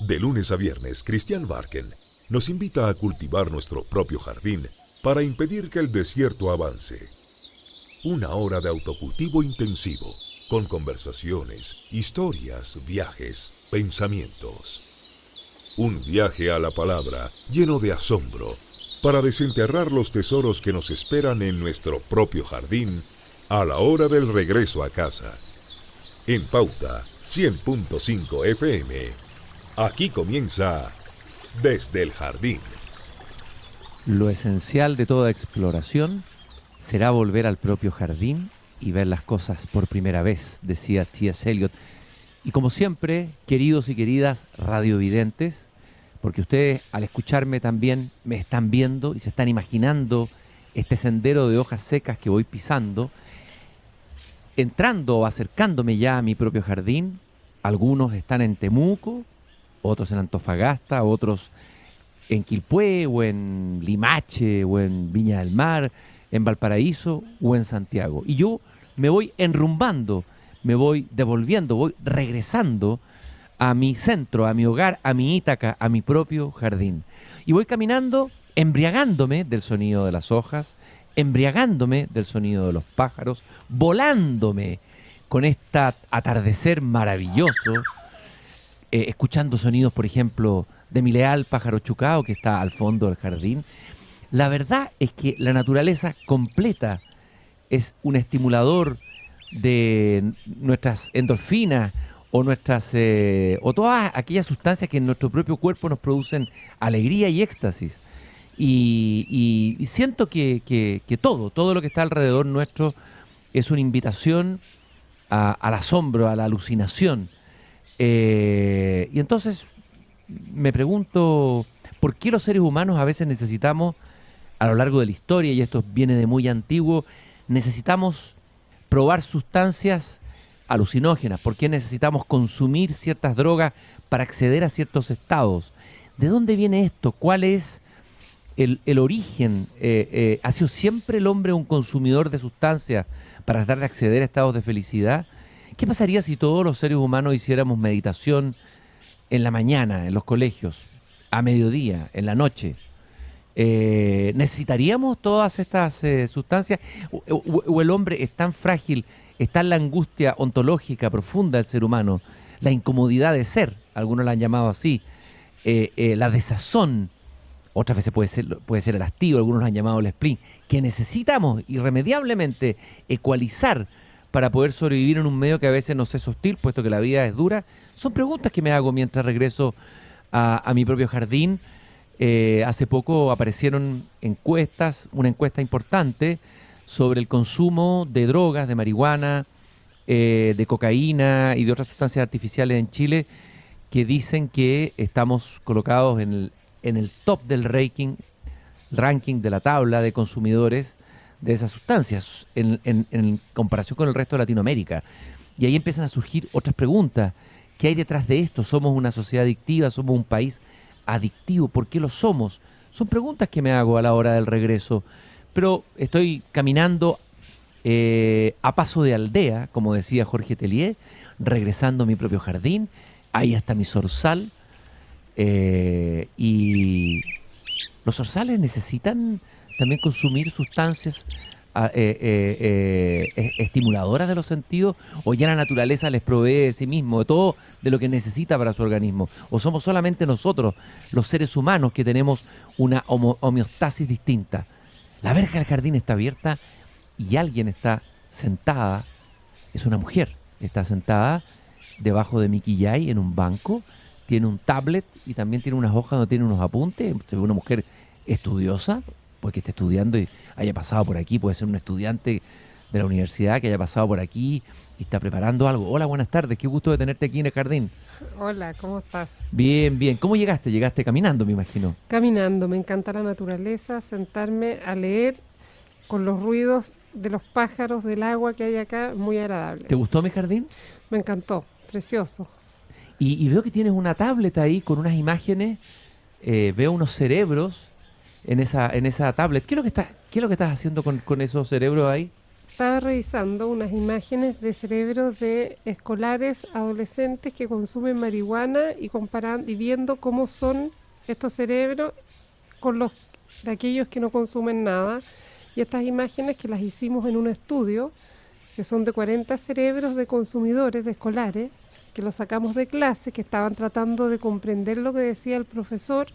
De lunes a viernes, Cristian Barken nos invita a cultivar nuestro propio jardín para impedir que el desierto avance. Una hora de autocultivo intensivo, con conversaciones, historias, viajes, pensamientos. Un viaje a la palabra lleno de asombro para desenterrar los tesoros que nos esperan en nuestro propio jardín a la hora del regreso a casa. En Pauta 100.5 FM, aquí comienza Desde el Jardín. Lo esencial de toda exploración será volver al propio jardín y ver las cosas por primera vez, decía T.S. Eliot. Y como siempre, queridos y queridas radiovidentes, porque ustedes al escucharme también me están viendo y se están imaginando este sendero de hojas secas que voy pisando, entrando o acercándome ya a mi propio jardín. Algunos están en Temuco, otros en Antofagasta, otros en Quilpué o en Limache o en Viña del Mar, en Valparaíso o en Santiago. Y yo me voy enrumbando, me voy devolviendo, voy regresando a mi centro, a mi hogar, a mi Ítaca, a mi propio jardín. Y voy caminando embriagándome del sonido de las hojas, embriagándome del sonido de los pájaros, volándome con este atardecer maravilloso, escuchando sonidos, por ejemplo, de mi leal pájaro chucao que está al fondo del jardín. La verdad es que la naturaleza completa es un estimulador de nuestras endorfinas o o todas aquellas sustancias que en nuestro propio cuerpo nos producen alegría y éxtasis. Y siento que todo lo que está alrededor nuestro es una invitación al asombro, a la alucinación. Y entonces me pregunto, ¿por qué los seres humanos a veces necesitamos, a lo largo de la historia, y esto viene de muy antiguo, necesitamos probar sustancias alucinógenas? ¿Por qué necesitamos consumir ciertas drogas para acceder a ciertos estados? ¿De dónde viene esto? ¿Cuál es el origen? ¿Ha sido siempre el hombre un consumidor de sustancias para tratar de acceder a estados de felicidad? ¿Qué pasaría si todos los seres humanos hiciéramos meditación en la mañana, en los colegios, a mediodía, en la noche? ¿Necesitaríamos todas estas sustancias? ¿O el hombre es tan frágil, está en la angustia ontológica profunda del ser humano, la incomodidad de ser, algunos la han llamado así, la desazón, otras veces puede ser el hastío, algunos lo han llamado el spleen, que necesitamos irremediablemente ecualizar para poder sobrevivir en un medio que a veces nos es hostil, puesto que la vida es dura? Son preguntas que me hago mientras regreso a mi propio jardín. Hace poco aparecieron una encuesta importante sobre el consumo de drogas, de marihuana, de cocaína y de otras sustancias artificiales en Chile, que dicen que estamos colocados en el top del ranking de la tabla de consumidores de esas sustancias en comparación con el resto de Latinoamérica. Y ahí empiezan a surgir otras preguntas. ¿Qué hay detrás de esto? ¿Somos una sociedad adictiva? ¿Somos un país adictivo? ¿Por qué lo somos? Son preguntas que me hago a la hora del regreso. Pero estoy caminando a paso de aldea, como decía Jorge Tellier, regresando a mi propio jardín. Ahí está mi zorzal. Y los zorzales necesitan también consumir sustancias estimuladoras de los sentidos, o ya la naturaleza les provee de sí mismo, de todo de lo que necesita para su organismo, o somos solamente nosotros, los seres humanos, que tenemos una homeostasis distinta. La verja del jardín está abierta y alguien está sentada, es una mujer, está sentada debajo de mi quillay en un banco, tiene un tablet y también tiene unas hojas donde tiene unos apuntes. Se ve una mujer estudiosa, pues que esté estudiando y haya pasado por aquí, puede ser un estudiante de la universidad que haya pasado por aquí y está preparando algo. Hola, buenas tardes, qué gusto de tenerte aquí en el jardín. Hola, ¿cómo estás? Bien, bien. ¿Cómo llegaste? Llegaste caminando, me imagino. Caminando, me encanta la naturaleza, sentarme a leer con los ruidos de los pájaros, del agua que hay acá, muy agradable. ¿Te gustó mi jardín? Me encantó, precioso. Y veo que tienes una tableta ahí con unas imágenes, veo unos cerebros en esa tablet. ¿Qué es lo que estás haciendo con esos cerebros ahí? estaba revisando unas imágenes de cerebros de escolares, adolescentes que consumen marihuana y comparando y viendo cómo son estos cerebros con los de aquellos que no consumen nada. Y estas imágenes que las hicimos en un estudio, que son de 40 cerebros de consumidores, de escolares, que los sacamos de clase, que estaban tratando de comprender lo que decía el profesor.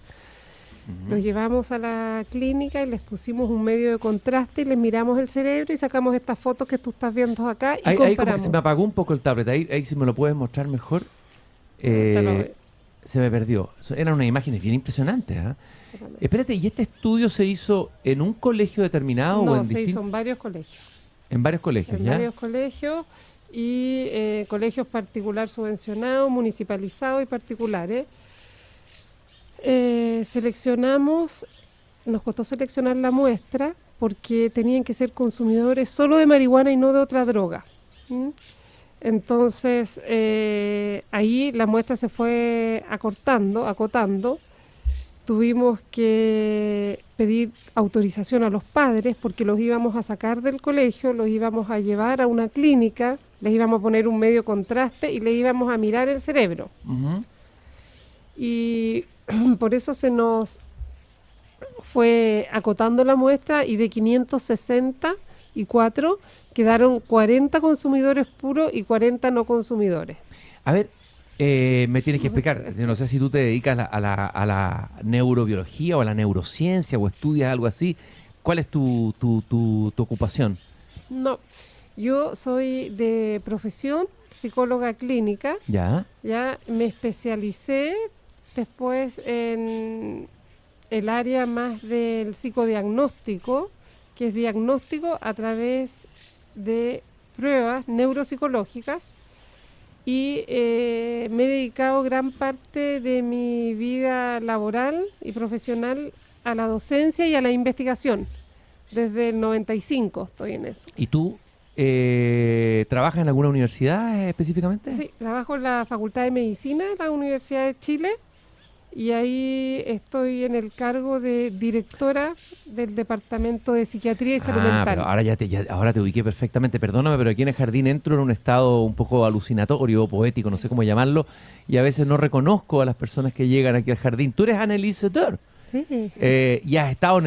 Los llevamos a la clínica y les pusimos un medio de contraste y les miramos el cerebro y sacamos estas fotos que tú estás viendo acá y Ahí como que comparamos. se me apagó un poco el tablet. Ahí si me lo puedes mostrar mejor. Se me perdió. Eran unas imágenes bien impresionantes. Espérate, ¿y este estudio se hizo en un colegio determinado o No, en se hizo en varios colegios. En varios colegios, En ¿ya? varios colegios y colegios particular subvencionados, municipalizados y particulares. Seleccionamos, nos costó seleccionar la muestra porque tenían que ser consumidores solo de marihuana y no de otra droga. Entonces, ahí la muestra se fue acotando. Tuvimos que pedir autorización a los padres porque los íbamos a sacar del colegio, los íbamos a llevar a una clínica, les íbamos a poner un medio contraste y les íbamos a mirar el cerebro. Uh-huh. Y por eso se nos fue acotando la muestra y de 564 quedaron 40 consumidores puros y 40 no consumidores. A ver, me tienes que explicar, yo no sé si tú te dedicas a la neurobiología o a la neurociencia o estudias algo así. ¿Cuál es tu ocupación? No, yo soy de profesión psicóloga clínica. Ya Me especialicé después en el área más del psicodiagnóstico, que es diagnóstico a través de pruebas neuropsicológicas. Y me he dedicado gran parte de mi vida laboral y profesional a la docencia y a la investigación. Desde el 95 estoy en eso. ¿Y tú trabajas en alguna universidad específicamente? Sí, trabajo en la Facultad de Medicina de la Universidad de Chile y ahí estoy en el cargo de directora del Departamento de Psiquiatría y Salud Mental. Pero ahora te ubiqué perfectamente. Perdóname, pero aquí en el jardín entro en un estado un poco alucinatorio, poético, no sé cómo llamarlo, y a veces no reconozco a las personas que llegan aquí al jardín. Tú eres Annelise Dörr. Sí. Y has estado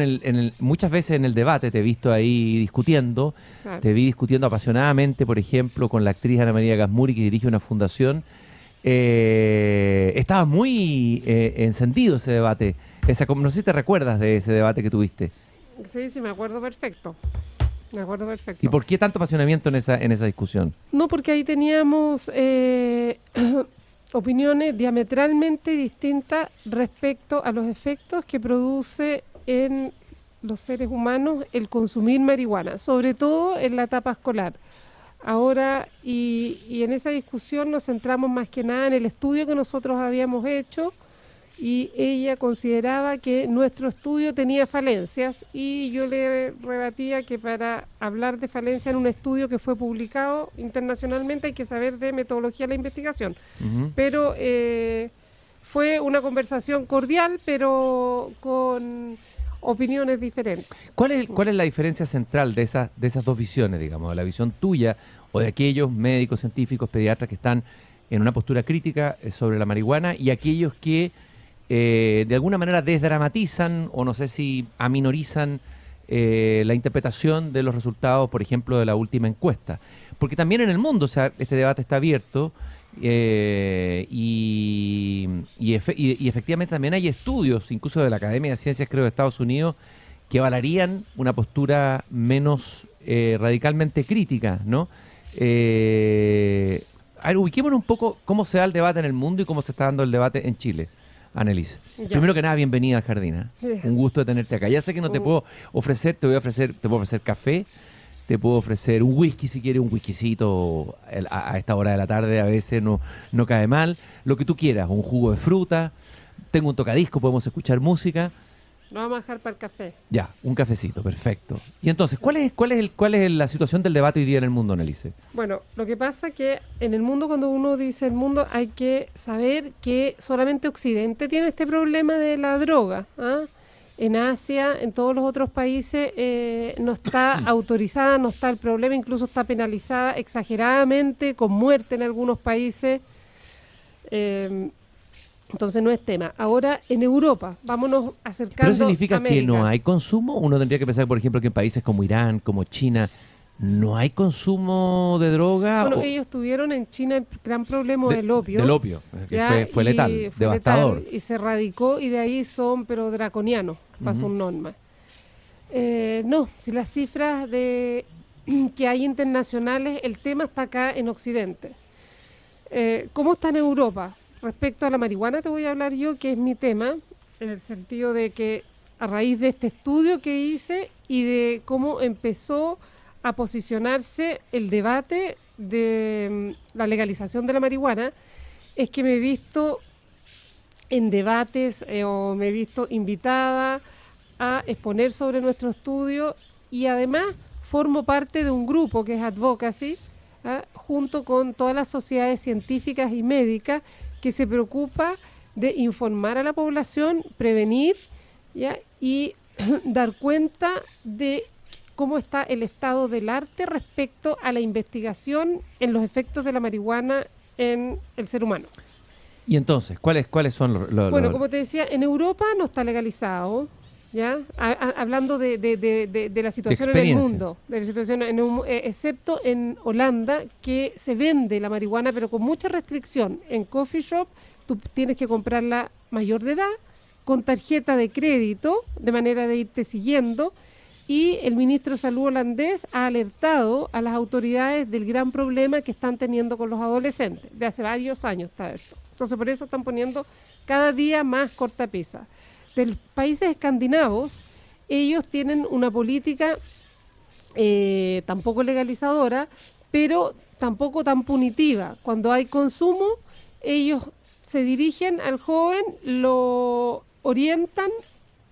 muchas veces en el debate, te he visto ahí discutiendo, Claro. Te vi discutiendo apasionadamente, por ejemplo, con la actriz Ana María Gasmuri, que dirige una fundación. Estaba muy encendido ese debate. No sé si te recuerdas de ese debate que tuviste. Sí, me acuerdo perfecto. ¿Y por qué tanto apasionamiento en esa discusión? No, porque ahí teníamos opiniones diametralmente distintas respecto a los efectos que produce en los seres humanos el consumir marihuana, sobre todo en la etapa escolar. Ahora, y en esa discusión nos centramos más que nada en el estudio que nosotros habíamos hecho y ella consideraba que nuestro estudio tenía falencias y yo le rebatía que para hablar de falencia en un estudio que fue publicado internacionalmente hay que saber de metodología de la investigación. Uh-huh. Pero fue una conversación cordial, pero con opiniones diferentes. ¿Cuál es la diferencia central de esas dos visiones, digamos, de la visión tuya o de aquellos médicos, científicos, pediatras que están en una postura crítica sobre la marihuana y aquellos que de alguna manera desdramatizan o no sé si aminorizan la interpretación de los resultados, por ejemplo, de la última encuesta? Porque también en el mundo, o sea, este debate está abierto y efectivamente también hay estudios, incluso de la Academia de Ciencias, creo, de Estados Unidos, que avalarían una postura menos radicalmente crítica, ¿no? A ver, ubiquémonos un poco cómo se da el debate en el mundo y cómo se está dando el debate en Chile. Annelise, primero que nada, bienvenida al jardín. Un gusto de tenerte acá. Ya sé que no te puedo ofrecer, te puedo ofrecer café, te puedo ofrecer un whisky si quieres, un whiskycito a esta hora de la tarde, a veces no cae mal. Lo que tú quieras, un jugo de fruta, tengo un tocadisco, podemos escuchar música. No vamos a dejar para el café. Ya, un cafecito, perfecto. Y entonces, ¿cuál es la situación del debate hoy día en el mundo, Annelise? Bueno, lo que pasa que en el mundo, cuando uno dice el mundo, hay que saber que solamente Occidente tiene este problema de la droga, ¿ah? En Asia, en todos los otros países, no está autorizada, no está el problema, incluso está penalizada exageradamente, con muerte en algunos países. Entonces no es tema. Ahora, en Europa, vámonos acercando ¿Pero eso significa a América. que no hay consumo? Uno tendría que pensar, por ejemplo, que en países como Irán, como China, no hay consumo de droga. Bueno, ellos tuvieron en China el gran problema del opio. Del opio, que ¿ya? fue letal, Y fue devastador. letal, y se radicó, y de ahí son, pero draconianos, pasó un norma. No, si las cifras que hay internacionales, el tema está acá en Occidente. ¿Cómo está en Europa? Respecto a la marihuana te voy a hablar yo, que es mi tema, en el sentido de que a raíz de este estudio que hice y de cómo empezó a posicionarse el debate de la legalización de la marihuana, es que me he visto en debates o me he visto invitada a exponer sobre nuestro estudio, y además formo parte de un grupo que es Advocacy, junto con todas las sociedades científicas y médicas, que se preocupa de informar a la población, prevenir, ¿ya? Y dar cuenta de cómo está el estado del arte respecto a la investigación en los efectos de la marihuana en el ser humano. Y entonces, ¿cuáles son los Bueno, como te decía, en Europa no está legalizado, ¿ya? Hablando de la situación en el mundo, de la situación excepto en Holanda, que se vende la marihuana, pero con mucha restricción. En coffee shop tú tienes que comprarla mayor de edad, con tarjeta de crédito, de manera de irte siguiendo, y el ministro de Salud holandés ha alertado a las autoridades del gran problema que están teniendo con los adolescentes. De hace varios años está esto. Entonces, por eso están poniendo cada día más cortapisas. De los países escandinavos, ellos tienen una política tampoco legalizadora, pero tampoco tan punitiva. Cuando hay consumo, ellos se dirigen al joven, lo orientan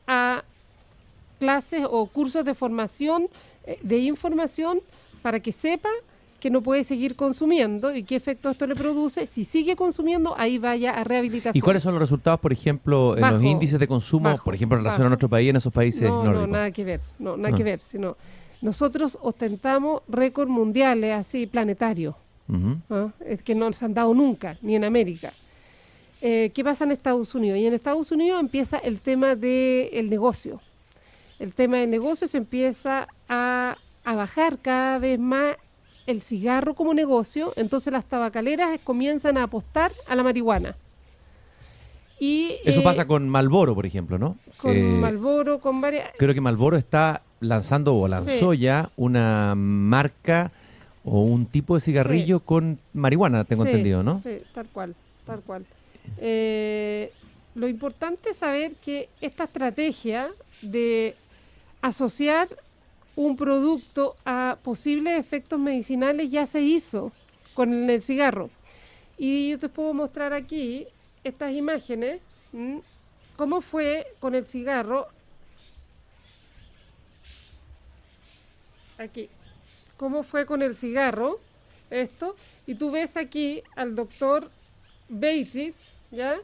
a clases o cursos de formación, de información, para que sepa que no puede seguir consumiendo y qué efecto esto le produce. Si sigue consumiendo, ahí vaya a rehabilitación. ¿Y cuáles son los resultados, por ejemplo, en los índices de consumo, por ejemplo, en relación a nuestro país, en esos países nórdicos? No, nada que ver, nada que ver, sino nosotros ostentamos récord mundiales, así, planetarios. Es que no se han dado nunca, ni en América. ¿Qué pasa en Estados Unidos? Y en Estados Unidos empieza el tema del negocio. El tema del negocio se empieza a bajar cada vez más el cigarro como negocio, entonces las tabacaleras comienzan a apostar a la marihuana. Y eso pasa con Marlboro, por ejemplo, ¿no? Con Marlboro, con varias... Creo que Marlboro está lanzando o lanzó ya una marca o un tipo de cigarrillo con marihuana, tengo entendido, ¿no? Sí, tal cual. Lo importante es saber que esta estrategia de asociar un producto a posibles efectos medicinales ya se hizo con el cigarro. Y yo te puedo mostrar aquí estas imágenes, cómo fue con el cigarro. Aquí. Cómo fue con el cigarro, esto. Y tú ves aquí al doctor Bates, ¿ya?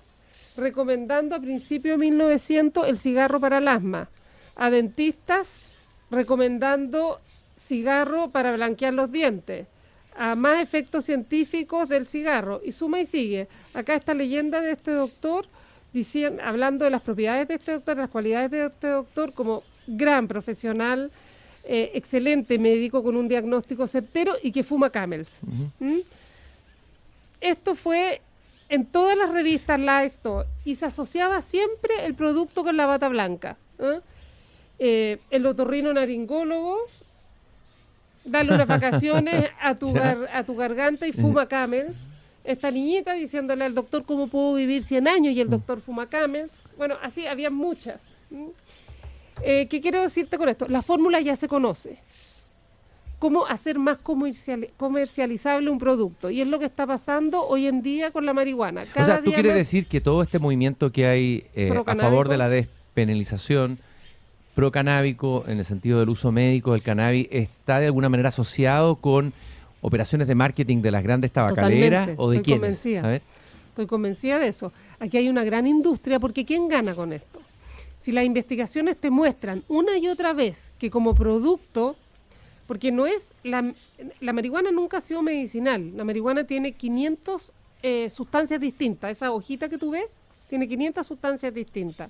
Recomendando a principios de 1900 el cigarro para el asma. A dentistas recomendando cigarro para blanquear los dientes, a más efectos científicos del cigarro, y suma y sigue. Acá está leyenda de este doctor, hablando de las propiedades de este doctor, las cualidades de este doctor como gran profesional, excelente médico con un diagnóstico certero y que fuma Camels. Esto fue en todas las revistas Life, todo, y se asociaba siempre el producto con la bata blanca. El otorrino naringólogo, dale unas vacaciones a tu garganta y fuma Camels. Esta niñita diciéndole al doctor cómo puedo vivir 100 años y el doctor fuma Camels. Bueno, así había muchas. ¿Qué quiero decirte con esto? La fórmula ya se conoce. Cómo hacer más comercializable un producto. Y es lo que está pasando hoy en día con la marihuana. O sea, ¿tú quieres decir que todo este movimiento que hay a favor de la despenalización, procanábico, en el sentido del uso médico del cannabis, está de alguna manera asociado con operaciones de marketing de las grandes tabacaleras? Totalmente. ¿O de Estoy quiénes? Estoy convencida de eso. Aquí hay una gran industria, porque ¿quién gana con esto? Si las investigaciones te muestran una y otra vez que como producto, porque no es, la marihuana nunca ha sido medicinal, la marihuana tiene 500 sustancias distintas, esa hojita que tú ves tiene 500 sustancias distintas.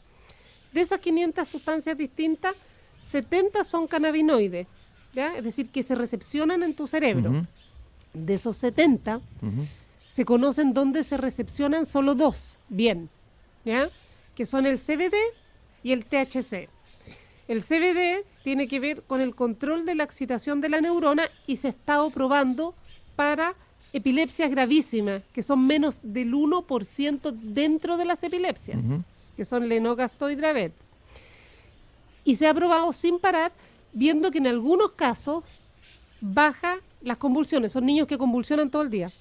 De esas 500 sustancias distintas, 70 son cannabinoides, ¿ya? Es decir, que se recepcionan en tu cerebro. Ujú. De esos 70, Ujú. se conocen dónde se recepcionan solo 2, bien, ¿ya? Que son el CBD y el THC. El CBD tiene que ver con el control de la excitación de la neurona y se ha estado probando para epilepsias gravísimas, que son menos del 1% dentro de las epilepsias, Ujú. que son Lennox-Gastaut y Dravet. Y se ha probado sin parar, viendo que en algunos casos baja las convulsiones. Son niños que convulsionan todo el día.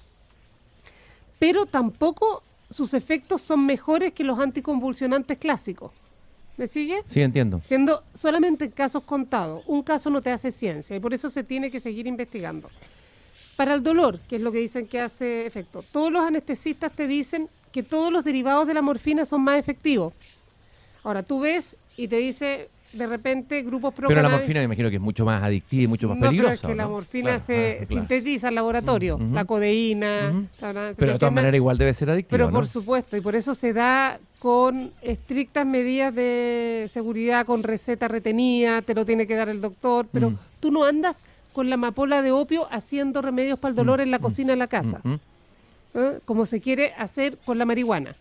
Pero tampoco sus efectos son mejores que los anticonvulsionantes clásicos. ¿Me sigue? Sí, entiendo. Siendo solamente en casos contados. Un caso no te hace ciencia y por eso se tiene que seguir investigando. Para el dolor, que es lo que dicen que hace efecto, todos los anestesistas te dicen que todos los derivados de la morfina son más efectivos. Ahora, tú ves y te dice de repente grupos Pero la procannabis- morfina me imagino que es mucho más adictiva y mucho más no, peligrosa. pero es que la ¿no? morfina Claro, se claro. sintetiza en laboratorio, Ujú. la codeína. Ujú. ¿se me Pero de todas entiende? maneras igual debe ser adictiva, Pero ¿no? por supuesto, y por eso se da con estrictas medidas de seguridad, con receta retenida, te lo tiene que dar el doctor, pero tú no andas con la amapola de opio haciendo remedios para el dolor en la cocina de la casa, Ujú. como se quiere hacer con la marihuana.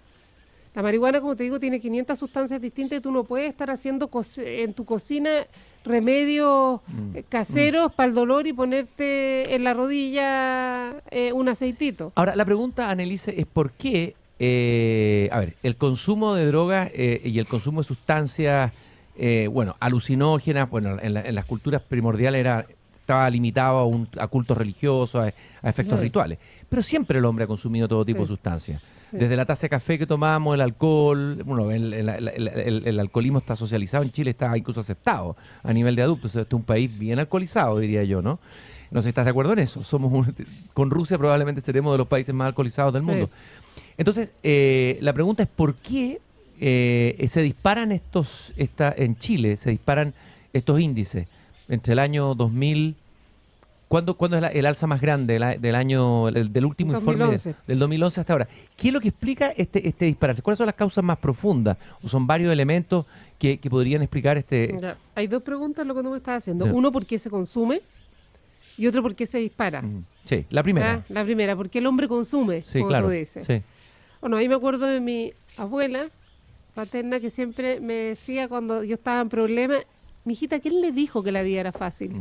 La marihuana, como te digo, tiene 500 sustancias distintas y tú no puedes estar haciendo en tu cocina remedios caseros para el dolor y ponerte en la rodilla un aceitito. Ahora, la pregunta, Annelise, es por qué, a ver, el consumo de drogas y el consumo de sustancias, alucinógenas, en las culturas primordiales estaba limitado a cultos religiosos, a efectos Sí. rituales. Pero siempre el hombre ha consumido todo tipo Sí. de sustancias. Sí. Desde la taza de café que tomamos, el alcohol, el alcoholismo está socializado en Chile, está incluso aceptado a nivel de adultos. Este es un país bien alcoholizado, diría yo, ¿no? No sé si estás de acuerdo en eso. Con Rusia probablemente seremos de los países más alcoholizados del Sí. mundo. Entonces, la pregunta es ¿por qué se disparan en Chile, se disparan estos índices entre el año 2000? ¿Cuándo es el alza más grande del último informe 2011. del 2011 hasta ahora? ¿Qué es lo que explica este dispararse? ¿Cuáles son las causas más profundas? ¿O son varios elementos que podrían explicar este...? Ya, hay dos preguntas lo que tú me estás haciendo. Sí. Uno, ¿por qué se consume? Y otro, ¿por qué se dispara? Sí, la primera. La primera, ¿por qué el hombre consume? Sí, como claro. tú dices. Sí. Bueno, ahí me acuerdo de mi abuela paterna que siempre me decía cuando yo estaba en problemas, mijita, ¿quién le dijo que la vida era fácil?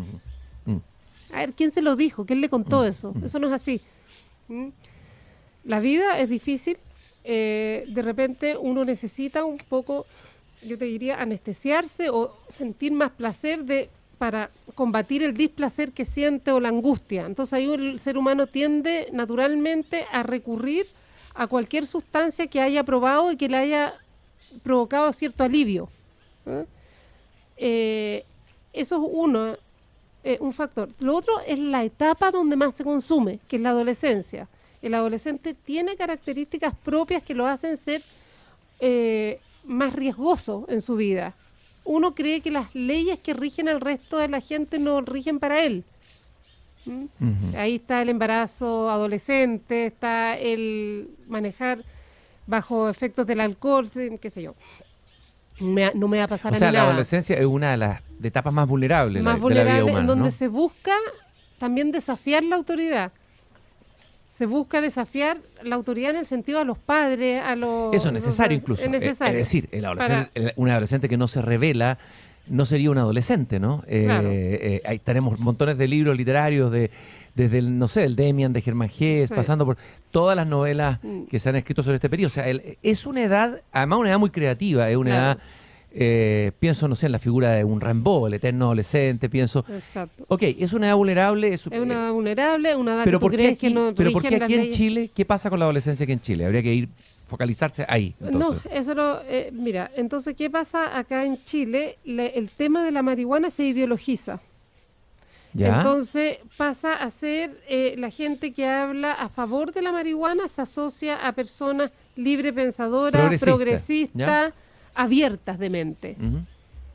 Mm. A ver, ¿quién se lo dijo? ¿Quién le contó eso? Eso no es así. ¿Mm? La vida es difícil. De repente uno necesita un poco, yo te diría, anestesiarse o sentir más placer para combatir el displacer que siente o la angustia. Entonces ahí el ser humano tiende naturalmente a recurrir a cualquier sustancia que haya probado y que le haya provocado cierto alivio. Eso es un factor. Lo otro es la etapa donde más se consume, que es la adolescencia. El adolescente tiene características propias que lo hacen ser más riesgoso en su vida. Uno cree que las leyes que rigen al resto de la gente no rigen para él. Ahí está el embarazo adolescente, está el manejar bajo efectos del alcohol, qué sé yo. No me va a pasar O a sea, mí la nada. adolescencia es una de las etapas más vulnerables Más de la vida vulnerable, humana, en donde ¿no? se busca también desafiar la autoridad. Se busca desafiar la autoridad en el sentido a los padres, a los... Eso es necesario incluso. Es necesario. Es decir, un adolescente que no se revela no sería un adolescente, ¿no? Claro. Ahí tenemos montones de libros literarios desde el Demian de Germán Hesse, Sí. pasando por todas las novelas que se han escrito sobre este periodo. O sea, es una edad, además una edad muy creativa, es una Claro. edad, pienso, no sé, en la figura de un Rimbaud, el eterno adolescente, pienso... Exacto. Ok, es una edad vulnerable, Es una edad vulnerable, una edad pero que tú ¿por qué crees aquí, que no pero ¿por qué rigen las aquí en leyes? Chile? ¿Qué pasa con la adolescencia aquí en Chile? Habría que focalizarse ahí. Entonces. No, eso no... mira, entonces, ¿qué pasa acá en Chile? El tema de la marihuana se ideologiza. ¿Ya? Entonces pasa a ser la gente que habla a favor de la marihuana se asocia a personas libre pensadoras, Progresista, progresistas, abiertas de mente. Ujú.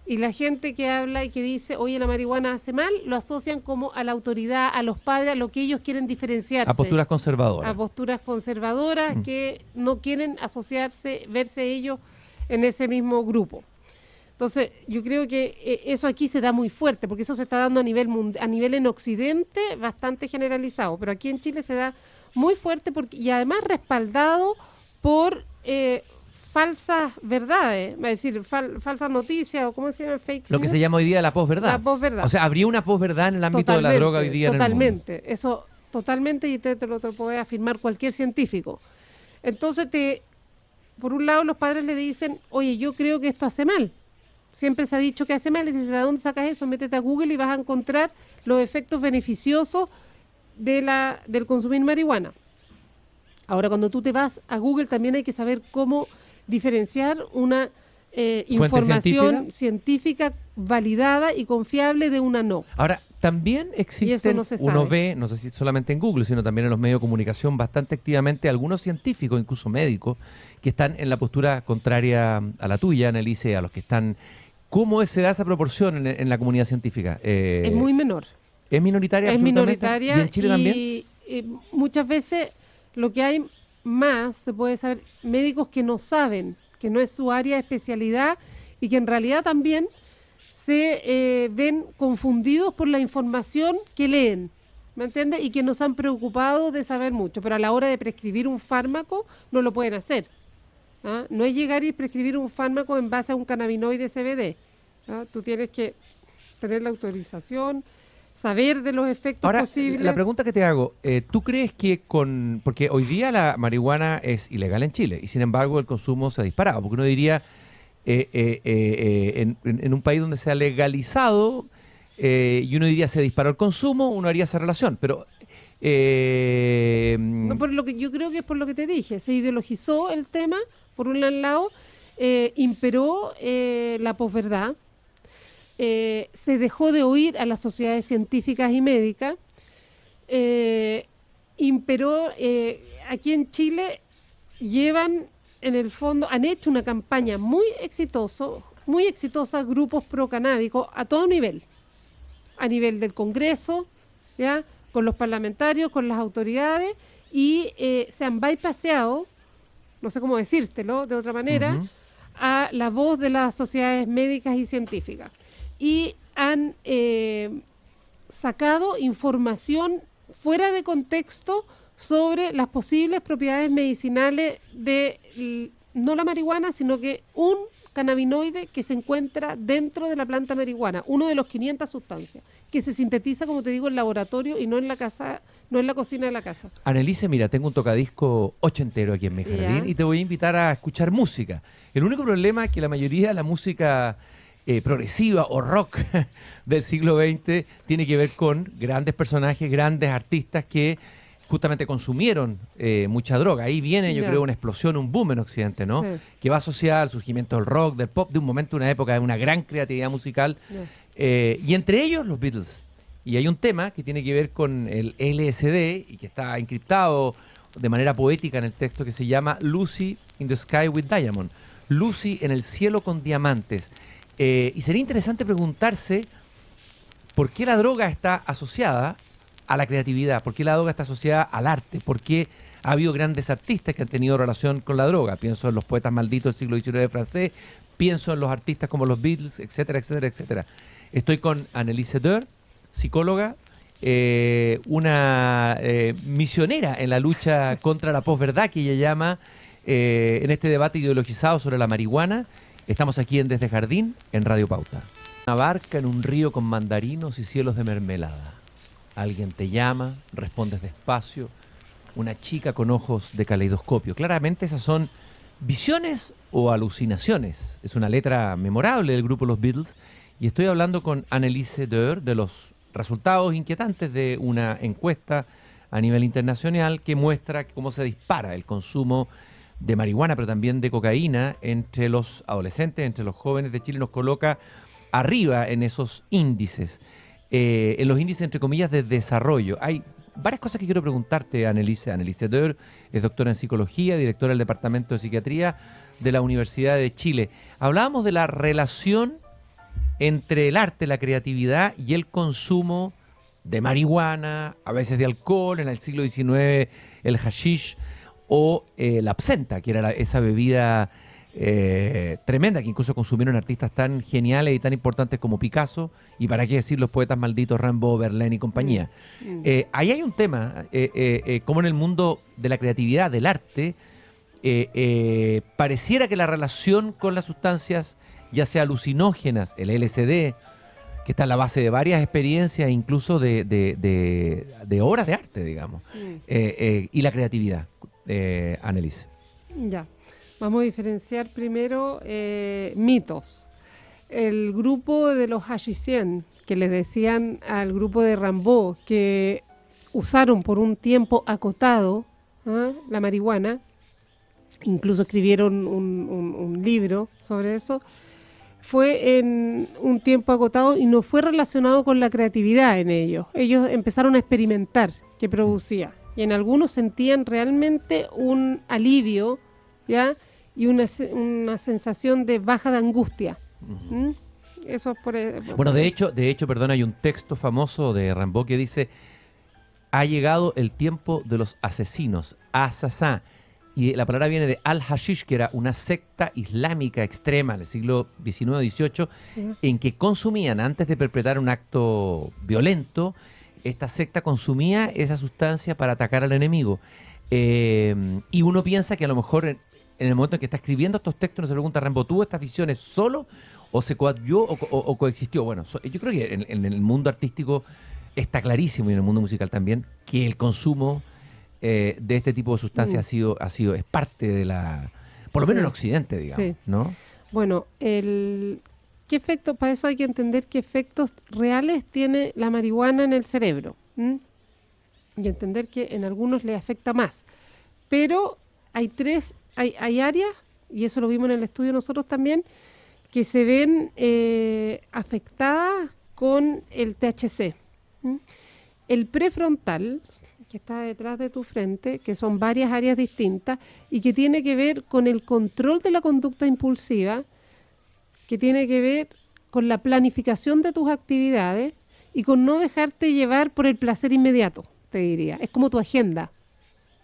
Y la gente que habla y que dice, oye, la marihuana hace mal, lo asocian como a la autoridad, a los padres, a lo que ellos quieren diferenciarse. A posturas conservadoras. A posturas conservadoras que no quieren asociarse, verse ellos en ese mismo grupo. Entonces, yo creo que eso aquí se da muy fuerte, porque eso se está dando a nivel en Occidente bastante generalizado, pero aquí en Chile se da muy fuerte y además respaldado por falsas verdades, es decir, falsas noticias o cómo se llama, fake Lo que news. se llama hoy día la posverdad. La posverdad. O sea, habría una posverdad en el ámbito de la droga hoy día en el mundo. Totalmente, eso totalmente, y te lo puede afirmar cualquier científico. Entonces, por un lado, los padres le dicen, oye, yo creo que esto hace mal. Siempre se ha dicho que hace mal, y dices, ¿de dónde sacas eso? Métete a Google y vas a encontrar los efectos beneficiosos del consumir marihuana. Ahora, cuando tú te vas a Google, también hay que saber cómo diferenciar una información científica validada y confiable de una no. Ahora, también existen, no se uno sabe. ve, no sé si solamente en Google, sino también en los medios de comunicación, bastante activamente algunos científicos, incluso médicos, que están en la postura contraria a la tuya, Annelise, a los que están... ¿Cómo se da esa proporción en la comunidad científica? Es muy menor. ¿Es minoritaria? Es absolutamente? minoritaria. ¿Y en Chile también? Muchas veces lo que hay más, se puede saber, médicos que no saben, que no es su área de especialidad y que en realidad también se ven confundidos por la información que leen, ¿me entiendes? Y que no se han preocupado de saber mucho, pero a la hora de prescribir un fármaco no lo pueden hacer. ¿Ah? No es llegar y prescribir un fármaco en base a un cannabinoide CBD. ¿Ah? Tú tienes que tener la autorización, saber de los efectos Ahora, posibles. la pregunta que te hago, ¿tú crees que porque hoy día la marihuana es ilegal en Chile y sin embargo el consumo se ha disparado? Porque uno diría, en un país donde se ha legalizado y uno diría se disparó el consumo, uno haría esa relación, pero... No, por lo que yo creo que es por lo que te dije, se ideologizó el tema, por un lado, imperó la posverdad, se dejó de oír a las sociedades científicas y médicas, imperó, aquí en Chile llevan, en el fondo, han hecho una campaña muy exitosa, grupos procanábicos a todo nivel, a nivel del Congreso, ¿ya?, con los parlamentarios, con las autoridades, y se han bypaseado, no sé cómo decírtelo de otra manera, a la voz de las sociedades médicas y científicas. Y han sacado información fuera de contexto sobre las posibles propiedades medicinales de no la marihuana, sino que un cannabinoide que se encuentra dentro de la planta marihuana, uno de los 500 sustancias, que se sintetiza, como te digo, en laboratorio y no en la casa, no en la cocina de la casa. Annelise, mira, tengo un tocadisco ochentero aquí en mi jardín y te voy a invitar a escuchar música. El único problema es que la mayoría de la música progresiva o rock del siglo XX tiene que ver con grandes personajes, grandes artistas que justamente consumieron mucha droga. Ahí viene, yo creo, una explosión, un boom en Occidente, ¿no? Sí. Que va asociada al surgimiento del rock, del pop, de un momento, una época de una gran creatividad musical. Y entre ellos, los Beatles. Y hay un tema que tiene que ver con el LSD y que está encriptado de manera poética en el texto, que se llama Lucy in the Sky with Diamond. Lucy en el cielo con diamantes. Y sería interesante preguntarse por qué la droga está asociada a la creatividad, por qué la droga está asociada al arte, por qué ha habido grandes artistas que han tenido relación con la droga. Pienso en los poetas malditos del siglo XIX francés, pienso en los artistas como los Beatles, etcétera, etcétera, etcétera. Estoy con Annelise Dörr, psicóloga, una misionera en la lucha contra la posverdad, que ella llama, en este debate ideologizado sobre la marihuana. Estamos aquí en Desde Jardín, en Radio Pauta. Una barca en un río con mandarinos y cielos de mermelada. Alguien te llama, respondes despacio. Una chica con ojos de caleidoscopio. Claramente esas son visiones o alucinaciones. Es una letra memorable del grupo Los Beatles. Y estoy hablando con Annelise Dörr de los resultados inquietantes de una encuesta a nivel internacional que muestra cómo se dispara el consumo de marihuana, pero también de cocaína entre los adolescentes, entre los jóvenes de Chile. Nos coloca arriba en esos índices. En los índices, entre comillas, de desarrollo. Hay varias cosas que quiero preguntarte, Anneliese. Anneliese Deur es doctora en psicología, directora del Departamento de Psiquiatría de la Universidad de Chile. Hablábamos de la relación entre el arte, la creatividad y el consumo de marihuana, a veces de alcohol, en el siglo XIX el hashish o la absenta, que era esa bebida tremenda que incluso consumieron artistas tan geniales y tan importantes como Picasso y para qué decir los poetas malditos Rimbaud, Verlaine y compañía. Ahí hay un tema, como en el mundo de la creatividad, del arte, pareciera que la relación con las sustancias, ya sea alucinógenas, el LSD, que está en la base de varias experiencias, incluso de obras de arte, digamos, y la creatividad, Anneliese. Ya, vamos a diferenciar primero mitos. El grupo de los hashishien, que les decían al grupo de Rimbaud, que usaron por un tiempo acotado la marihuana, incluso escribieron un libro sobre eso, fue en un tiempo agotado y no fue relacionado con la creatividad en ellos. Ellos empezaron a experimentar qué producía. Y en algunos sentían realmente un alivio, ¿ya? Y una sensación de baja de angustia. Eso es por... Bueno, de hecho, perdón, hay un texto famoso de Rimbaud que dice: ha llegado el tiempo de los asesinos, asasá. Y la palabra viene de al-Hashish, que era una secta islámica extrema del siglo XIX-XVIII, en que consumían, antes de perpetrar un acto violento, esta secta consumía esa sustancia para atacar al enemigo. Y uno piensa que a lo mejor en el momento en que está escribiendo estos textos, uno se pregunta, Rimbaud, ¿tuvo estas visiones solo o se coadyuvó o coexistió? Bueno, yo creo que en el mundo artístico está clarísimo, y en el mundo musical también, que el consumo de este tipo de sustancias es parte de la, por lo menos en Occidente, digamos, ¿no? Bueno, ¿qué efectos? Para eso hay que entender qué efectos reales tiene la marihuana en el cerebro, y entender que en algunos le afecta más. Pero hay áreas, y eso lo vimos en el estudio nosotros también, que se ven afectadas con el THC. El prefrontal, que está detrás de tu frente, que son varias áreas distintas y que tiene que ver con el control de la conducta impulsiva, que tiene que ver con la planificación de tus actividades y con no dejarte llevar por el placer inmediato, te diría. Es como tu agenda.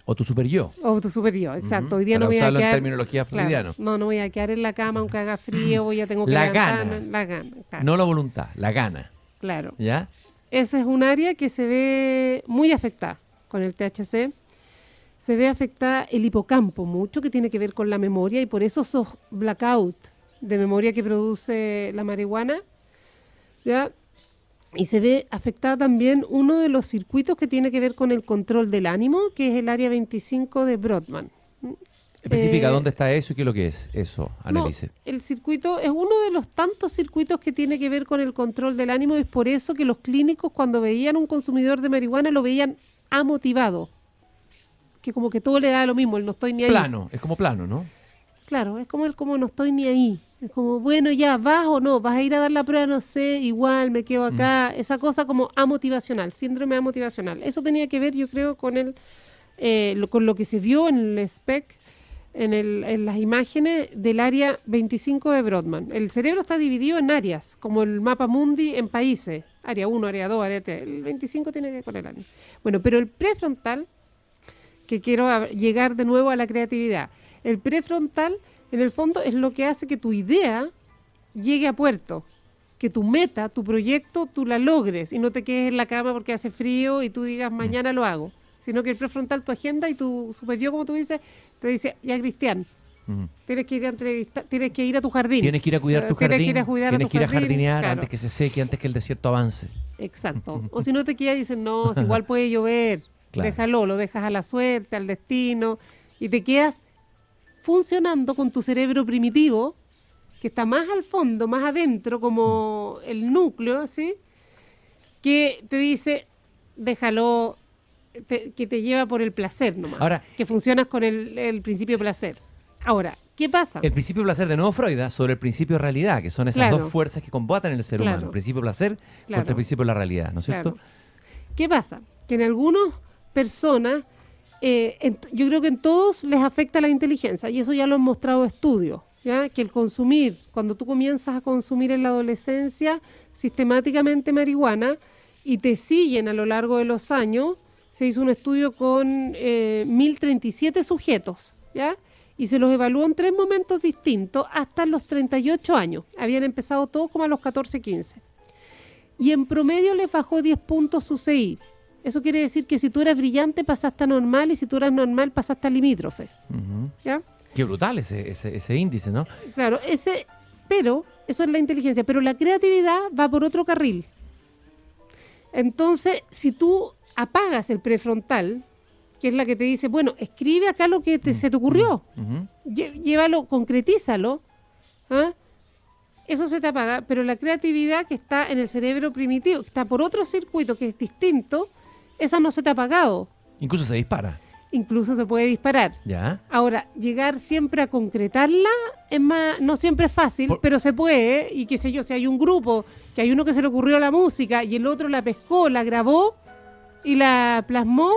O tu super yo. O tu super yo, exacto. Hoy día para no voy a quedar... en terminología freudiana. Claro, no voy a quedar en la cama aunque haga frío, ya tengo que la levantarme. gana. La gana, claro. No la voluntad, la gana. Claro. ¿Ya? Esa es un área que se ve muy afectada con el THC. Se ve afectada el hipocampo mucho, que tiene que ver con la memoria, y por eso esos blackout de memoria que produce la marihuana, ¿ya? Y se ve afectada también uno de los circuitos que tiene que ver con el control del ánimo, que es el área 25 de Brodmann. Especifica dónde está eso y qué es lo que es eso, Anneliese. No, el circuito es uno de los tantos circuitos que tiene que ver con el control del ánimo. Es por eso que los clínicos, cuando veían un consumidor de marihuana, lo veían amotivado, que como que todo le da lo mismo, el no estoy ni ahí. Plano, es como plano, ¿no? Claro, es como el como no estoy ni ahí. Es como, bueno, ya, ¿vas o no? ¿Vas a ir a dar la prueba? No sé, igual me quedo acá. Esa cosa como amotivacional, síndrome amotivacional. Eso tenía que ver, yo creo, con con lo que se vio en el SPEC, en las imágenes del área 25 de Brodmann. El cerebro está dividido en áreas, como el mapa mundi en países. Área 1, área 2, área 3. El 25 tiene que ver con el ánimo. Bueno, pero el prefrontal, que quiero llegar de nuevo a la creatividad. El prefrontal, en el fondo, es lo que hace que tu idea llegue a puerto, que tu meta, tu proyecto, tú la logres y no te quedes en la cama porque hace frío y tú digas mañana lo hago, sino que el prefrontal, tu agenda y tu superior, como tú dices, te dice, ya Cristian, tienes que ir a entrevistar, tienes que ir a tu jardín. Tienes que ir a cuidar tu jardín, tienes que ir a jardinear, claro, antes que se seque, antes que el desierto avance. Exacto. O si no te quedas y dicen, no, si igual puede llover, claro, déjalo, lo dejas a la suerte, al destino, y te quedas funcionando con tu cerebro primitivo, que está más al fondo, más adentro, como el núcleo, ¿sí? Que te dice, déjalo, que te lleva por el placer nomás. Ahora, que funcionas con el principio de placer. Ahora, ¿qué pasa? El principio de placer de nuevo Freud, sobre el principio de realidad, que son esas dos fuerzas que combaten en el ser humano. El principio de placer contra el principio de la realidad, ¿no es cierto? ¿Qué pasa? que en algunas personas, yo creo que en todos les afecta la inteligencia, y eso ya lo han mostrado estudios, ¿ya? Que el consumir, cuando tú comienzas a consumir en la adolescencia sistemáticamente marihuana y te siguen a lo largo de los años, se hizo un estudio con 1.037 sujetos, ¿ya? Y se los evaluó en 3 momentos distintos hasta los 38 años. Habían empezado todos como a los 14, 15. Y en promedio les bajó 10 puntos su CI. Eso quiere decir que si tú eras brillante pasaste a normal y si tú eras normal pasaste a limítrofe. ¿Ya? Qué brutal ese índice, ¿no? Claro, pero eso es la inteligencia. Pero la creatividad va por otro carril. Entonces, si tú apagas el prefrontal, que es la que te dice, bueno, escribe acá lo que se te ocurrió. Llévalo, concretízalo. ¿Ah? Eso se te apaga, pero la creatividad que está en el cerebro primitivo, que está por otro circuito que es distinto, esa no se te ha apagado. Incluso se dispara. Incluso se puede disparar. ¿Ya? Ahora, llegar siempre a concretarla es más, no siempre es fácil, pero se puede, y qué sé yo, si hay un grupo, que hay uno que se le ocurrió la música y el otro la pescó, la grabó y la plasmó,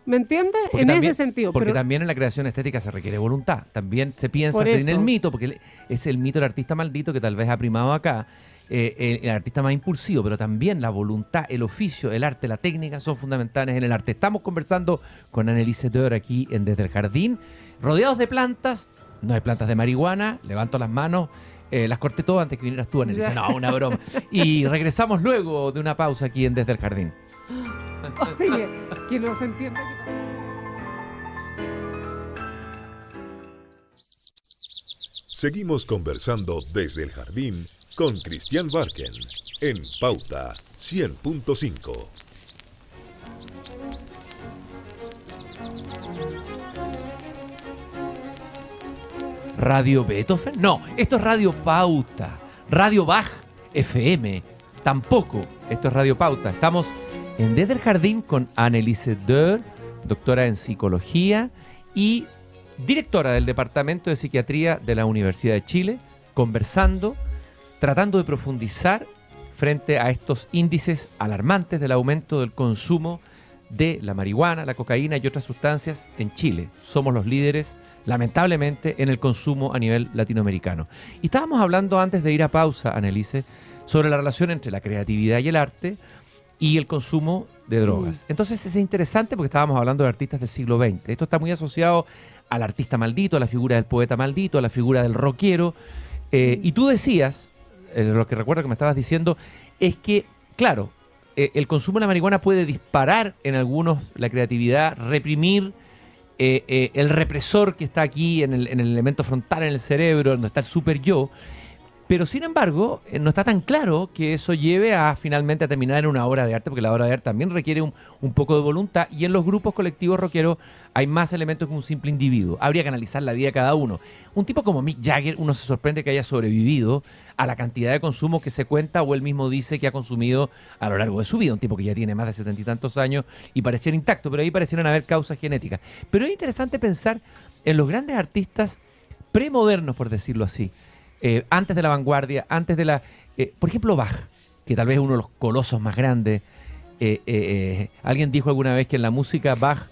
¿me entiendes? Porque en también, ese sentido. Porque pero también en la creación estética se requiere voluntad. También se piensa Por en eso. el mito, porque es el mito del artista maldito que tal vez ha primado acá, el artista más impulsivo, pero también la voluntad, el oficio, el arte, la técnica son fundamentales en el arte. Estamos conversando con Anneliese Dörr aquí en Desde el Jardín, rodeados de plantas. No hay plantas de marihuana, levanto las manos, las corté todas antes que vinieras tú, Anneliese. No, una broma. Y regresamos luego de una pausa aquí en Desde el Jardín. Oye, que no se entienda. Seguimos conversando desde el jardín con Cristian Barken en Pauta 100.5. ¿Radio Beethoven? No, esto es Radio Pauta. Radio Bach FM. Tampoco. Esto es Radio Pauta. Estamos en Desde el Jardín con Anneliese Dörr, doctora en psicología y directora del Departamento de Psiquiatría de la Universidad de Chile, conversando, tratando de profundizar frente a estos índices alarmantes del aumento del consumo de la marihuana, la cocaína y otras sustancias en Chile. Somos los líderes, lamentablemente, en el consumo a nivel latinoamericano. Y estábamos hablando antes de ir a pausa, Anneliese, sobre la relación entre la creatividad y el arte y el consumo de drogas. Entonces es interesante porque estábamos hablando de artistas del siglo XX. Esto está muy asociado al artista maldito, a la figura del poeta maldito, a la figura del rockero. Y tú decías, lo que recuerdo que me estabas diciendo, es que, claro, el consumo de la marihuana puede disparar en algunos la creatividad, reprimir el represor que está aquí en el elemento frontal, en el cerebro, donde está el super yo. Pero sin embargo, no está tan claro que eso lleve a finalmente a terminar en una obra de arte, porque la obra de arte también requiere un poco de voluntad, y en los grupos colectivos rockeros hay más elementos que un simple individuo. Habría que analizar la vida de cada uno. Un tipo como Mick Jagger, uno se sorprende que haya sobrevivido a la cantidad de consumo que se cuenta o él mismo dice que ha consumido a lo largo de su vida. Un tipo que ya tiene más de 70 y tantos años y pareciera intacto, pero ahí parecieran haber causas genéticas. Pero es interesante pensar en los grandes artistas premodernos, por decirlo así. Antes de la vanguardia, antes de la... por ejemplo, Bach, que tal vez es uno de los colosos más grandes. Alguien dijo alguna vez que en la música Bach...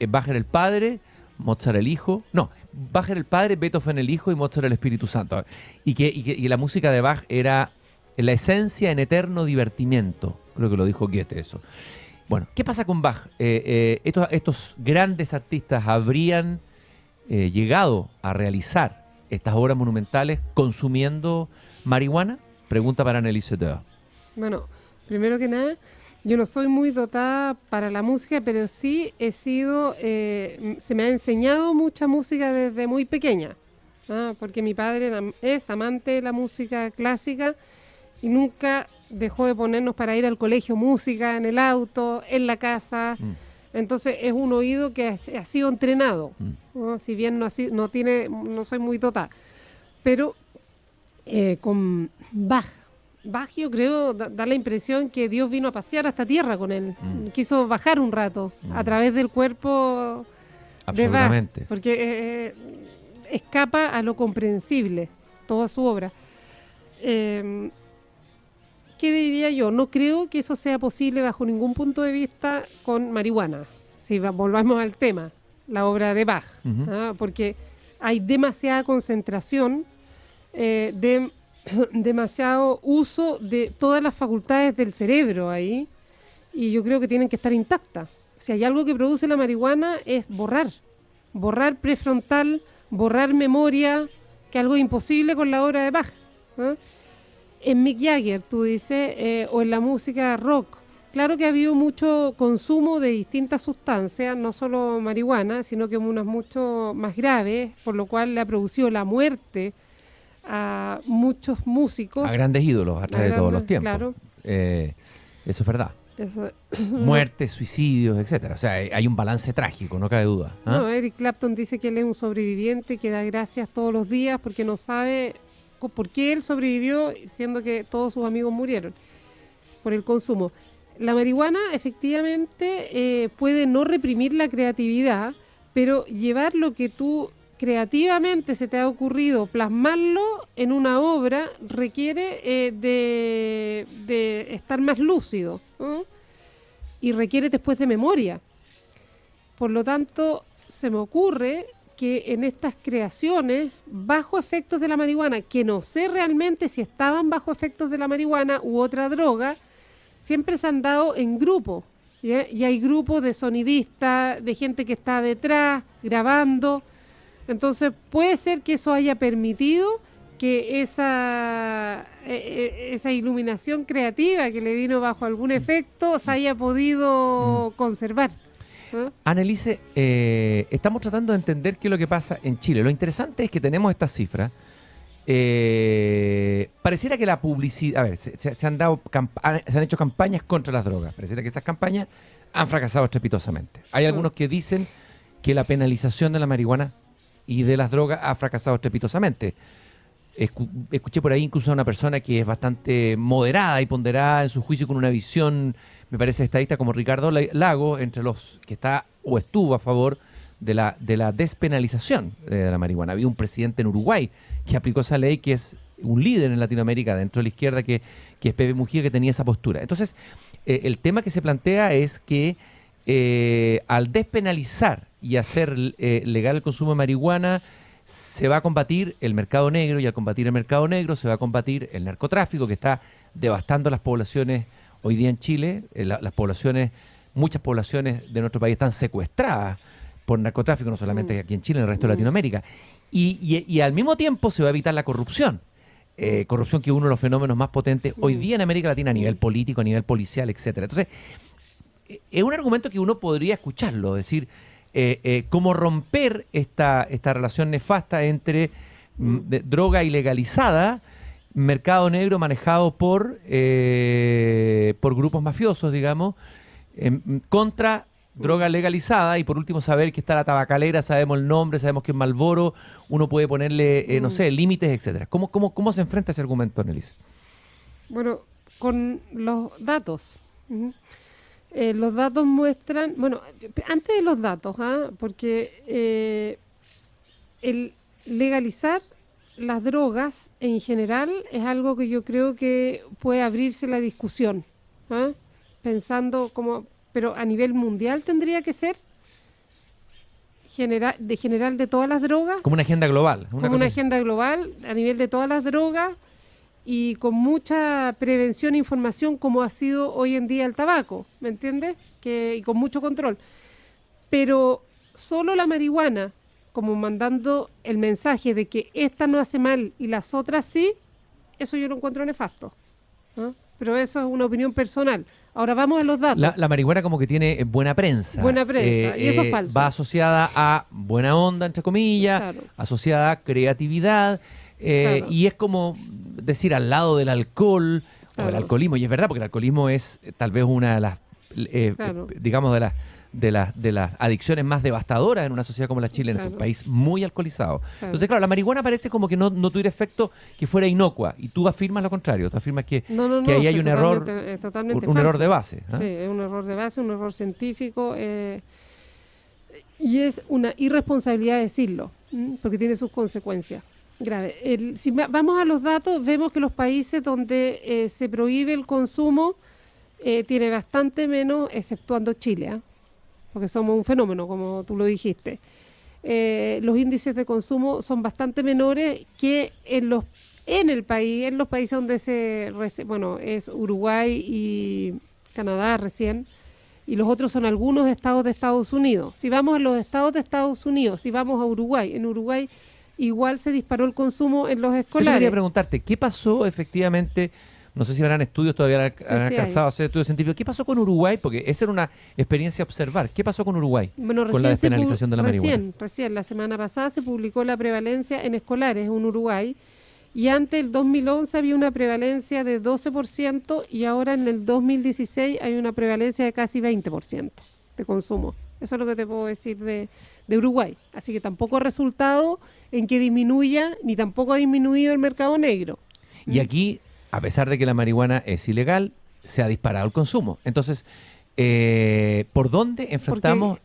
Bach era el padre, Mozart el hijo... No, Bach era el padre, Beethoven el hijo y Mozart el Espíritu Santo. Y la música de Bach era la esencia en eterno divertimiento. Creo que lo dijo Goethe eso. Bueno, ¿qué pasa con Bach? Estos grandes artistas habrían llegado a realizar estas obras monumentales consumiendo marihuana? Pregunta para Anneliese Dörr. Bueno, primero que nada, yo no soy muy dotada para la música, pero sí he sido, se me ha enseñado mucha música desde muy pequeña, porque mi padre es amante de la música clásica y nunca dejó de ponernos para ir al colegio música en el auto, en la casa. Entonces es un oído que ha sido entrenado, ¿no? Si bien no soy muy dotada. Pero con Bach yo creo, da la impresión que Dios vino a pasear a esta tierra con él. Quiso bajar un rato a través del cuerpo de Bach, porque escapa a lo comprensible toda su obra. ¿qué diría yo? No creo que eso sea posible bajo ningún punto de vista con marihuana. Si volvamos al tema, la obra de Bach, porque hay demasiada concentración, demasiado uso de todas las facultades del cerebro ahí, y yo creo que tienen que estar intactas. Si hay algo que produce la marihuana es borrar prefrontal, borrar memoria, que es algo imposible con la obra de Bach. En Mick Jagger, tú dices, o en la música rock, claro que ha habido mucho consumo de distintas sustancias, no solo marihuana, sino que unas mucho más graves, por lo cual le ha producido la muerte a muchos músicos. A grandes ídolos a través de todos los tiempos. Claro. Eso es verdad. Muertes, suicidios, etcétera. O sea, hay un balance trágico, no cabe duda. No, Eric Clapton dice que él es un sobreviviente que da gracias todos los días porque no sabe por qué él sobrevivió, siendo que todos sus amigos murieron por el consumo. La marihuana efectivamente puede no reprimir la creatividad, pero llevar lo que tú creativamente se te ha ocurrido, plasmarlo en una obra requiere de estar más lúcido, ¿no? Y requiere después de memoria. Por lo tanto, se me ocurre que en estas creaciones, bajo efectos de la marihuana, que no sé realmente si estaban bajo efectos de la marihuana u otra droga, siempre se han dado en grupo, ¿ya? Y hay grupos de sonidistas, de gente que está detrás, grabando. Entonces, puede ser que eso haya permitido que esa iluminación creativa que le vino bajo algún efecto se haya podido conservar. Anneliese, estamos tratando de entender qué es lo que pasa en Chile. Lo interesante es que tenemos estas cifras. Pareciera que la publicidad... A ver, se han hecho campañas contra las drogas. Pareciera que esas campañas han fracasado estrepitosamente. Hay algunos que dicen que la penalización de la marihuana y de las drogas ha fracasado estrepitosamente. Escuché por ahí incluso a una persona que es bastante moderada y ponderada en su juicio, con una visión, me parece, estadista, como Ricardo Lago, entre los que está o estuvo a favor de la despenalización de la marihuana. Había un presidente en Uruguay que aplicó esa ley, que es un líder en Latinoamérica dentro de la izquierda, que es Pepe Mujica, que tenía esa postura. Entonces, el tema que se plantea es que al despenalizar y hacer legal el consumo de marihuana, se va a combatir el mercado negro, y al combatir el mercado negro se va a combatir el narcotráfico, que está devastando las poblaciones hoy día en Chile. Muchas poblaciones de nuestro país están secuestradas por narcotráfico, no solamente aquí en Chile, en el resto de Latinoamérica. Y al mismo tiempo se va a evitar la corrupción. Corrupción, que es uno de los fenómenos más potentes hoy día en América Latina, a nivel político, a nivel policial, etcétera. Entonces, es un argumento que uno podría escucharlo, decir, cómo romper esta relación nefasta entre droga ilegalizada, mercado negro manejado por grupos mafiosos, digamos, contra droga legalizada, y por último saber que está la tabacalera, sabemos el nombre, sabemos que es Marlboro, uno puede ponerle, no sé, límites, etcétera. ¿Cómo se enfrenta ese argumento, Anneliese? Bueno, con los datos. Los datos muestran, bueno, antes de los datos, porque el legalizar las drogas en general es algo que yo creo que puede abrirse la discusión, pensando pero a nivel mundial tendría que ser general de todas las drogas. Como una agenda global. Una agenda global a nivel de todas las drogas, y con mucha prevención e información, como ha sido hoy en día el tabaco, ¿me entiendes? Y con mucho control. Pero solo la marihuana, como mandando el mensaje de que esta no hace mal y las otras sí, eso yo lo encuentro nefasto. Pero eso es una opinión personal. Ahora vamos a los datos. La marihuana como que tiene buena prensa. Buena prensa, y eso es falso. Va asociada a buena onda, entre comillas, claro, asociada a creatividad, claro, y es como decir al lado del alcohol, claro, o del alcoholismo. Y es verdad, porque el alcoholismo es tal vez una de las, claro, digamos, de las adicciones más devastadoras en una sociedad como la chilena, claro, un país muy alcoholizado. Claro. Entonces, claro, la marihuana parece como que no tuviera efecto, que fuera inocua, y tú afirmas lo contrario, tú afirmas que ahí hay un error, un error de base. Sí, es un error de base, un error científico, y es una irresponsabilidad decirlo, porque tiene sus consecuencias. grave. Si vamos a los datos, vemos que los países donde se prohíbe el consumo tiene bastante menos, exceptuando Chile, ¿eh? Porque somos un fenómeno, como tú lo dijiste. Los índices de consumo son bastante menores que en los países donde es Uruguay y Canadá recién, y los otros son algunos estados de Estados Unidos. Si vamos a los estados de Estados Unidos, si vamos a Uruguay, en Uruguay igual se disparó el consumo en los escolares. Yo quería preguntarte, ¿qué pasó efectivamente? No sé si habrán estudios, todavía han alcanzado a hacer estudios científicos. ¿Qué pasó con Uruguay? Porque esa era una experiencia a observar. ¿Qué pasó con Uruguay con la despenalización de la marihuana? Recién, la semana pasada se publicó la prevalencia en escolares en Uruguay, y antes el 2011 había una prevalencia de 12% y ahora en el 2016 hay una prevalencia de casi 20% de consumo. Eso es lo que te puedo decir de Uruguay. Así que tampoco ha resultado en que disminuya, ni tampoco ha disminuido el mercado negro. Y aquí, a pesar de que la marihuana es ilegal, se ha disparado el consumo. Entonces, ¿por dónde enfrentamos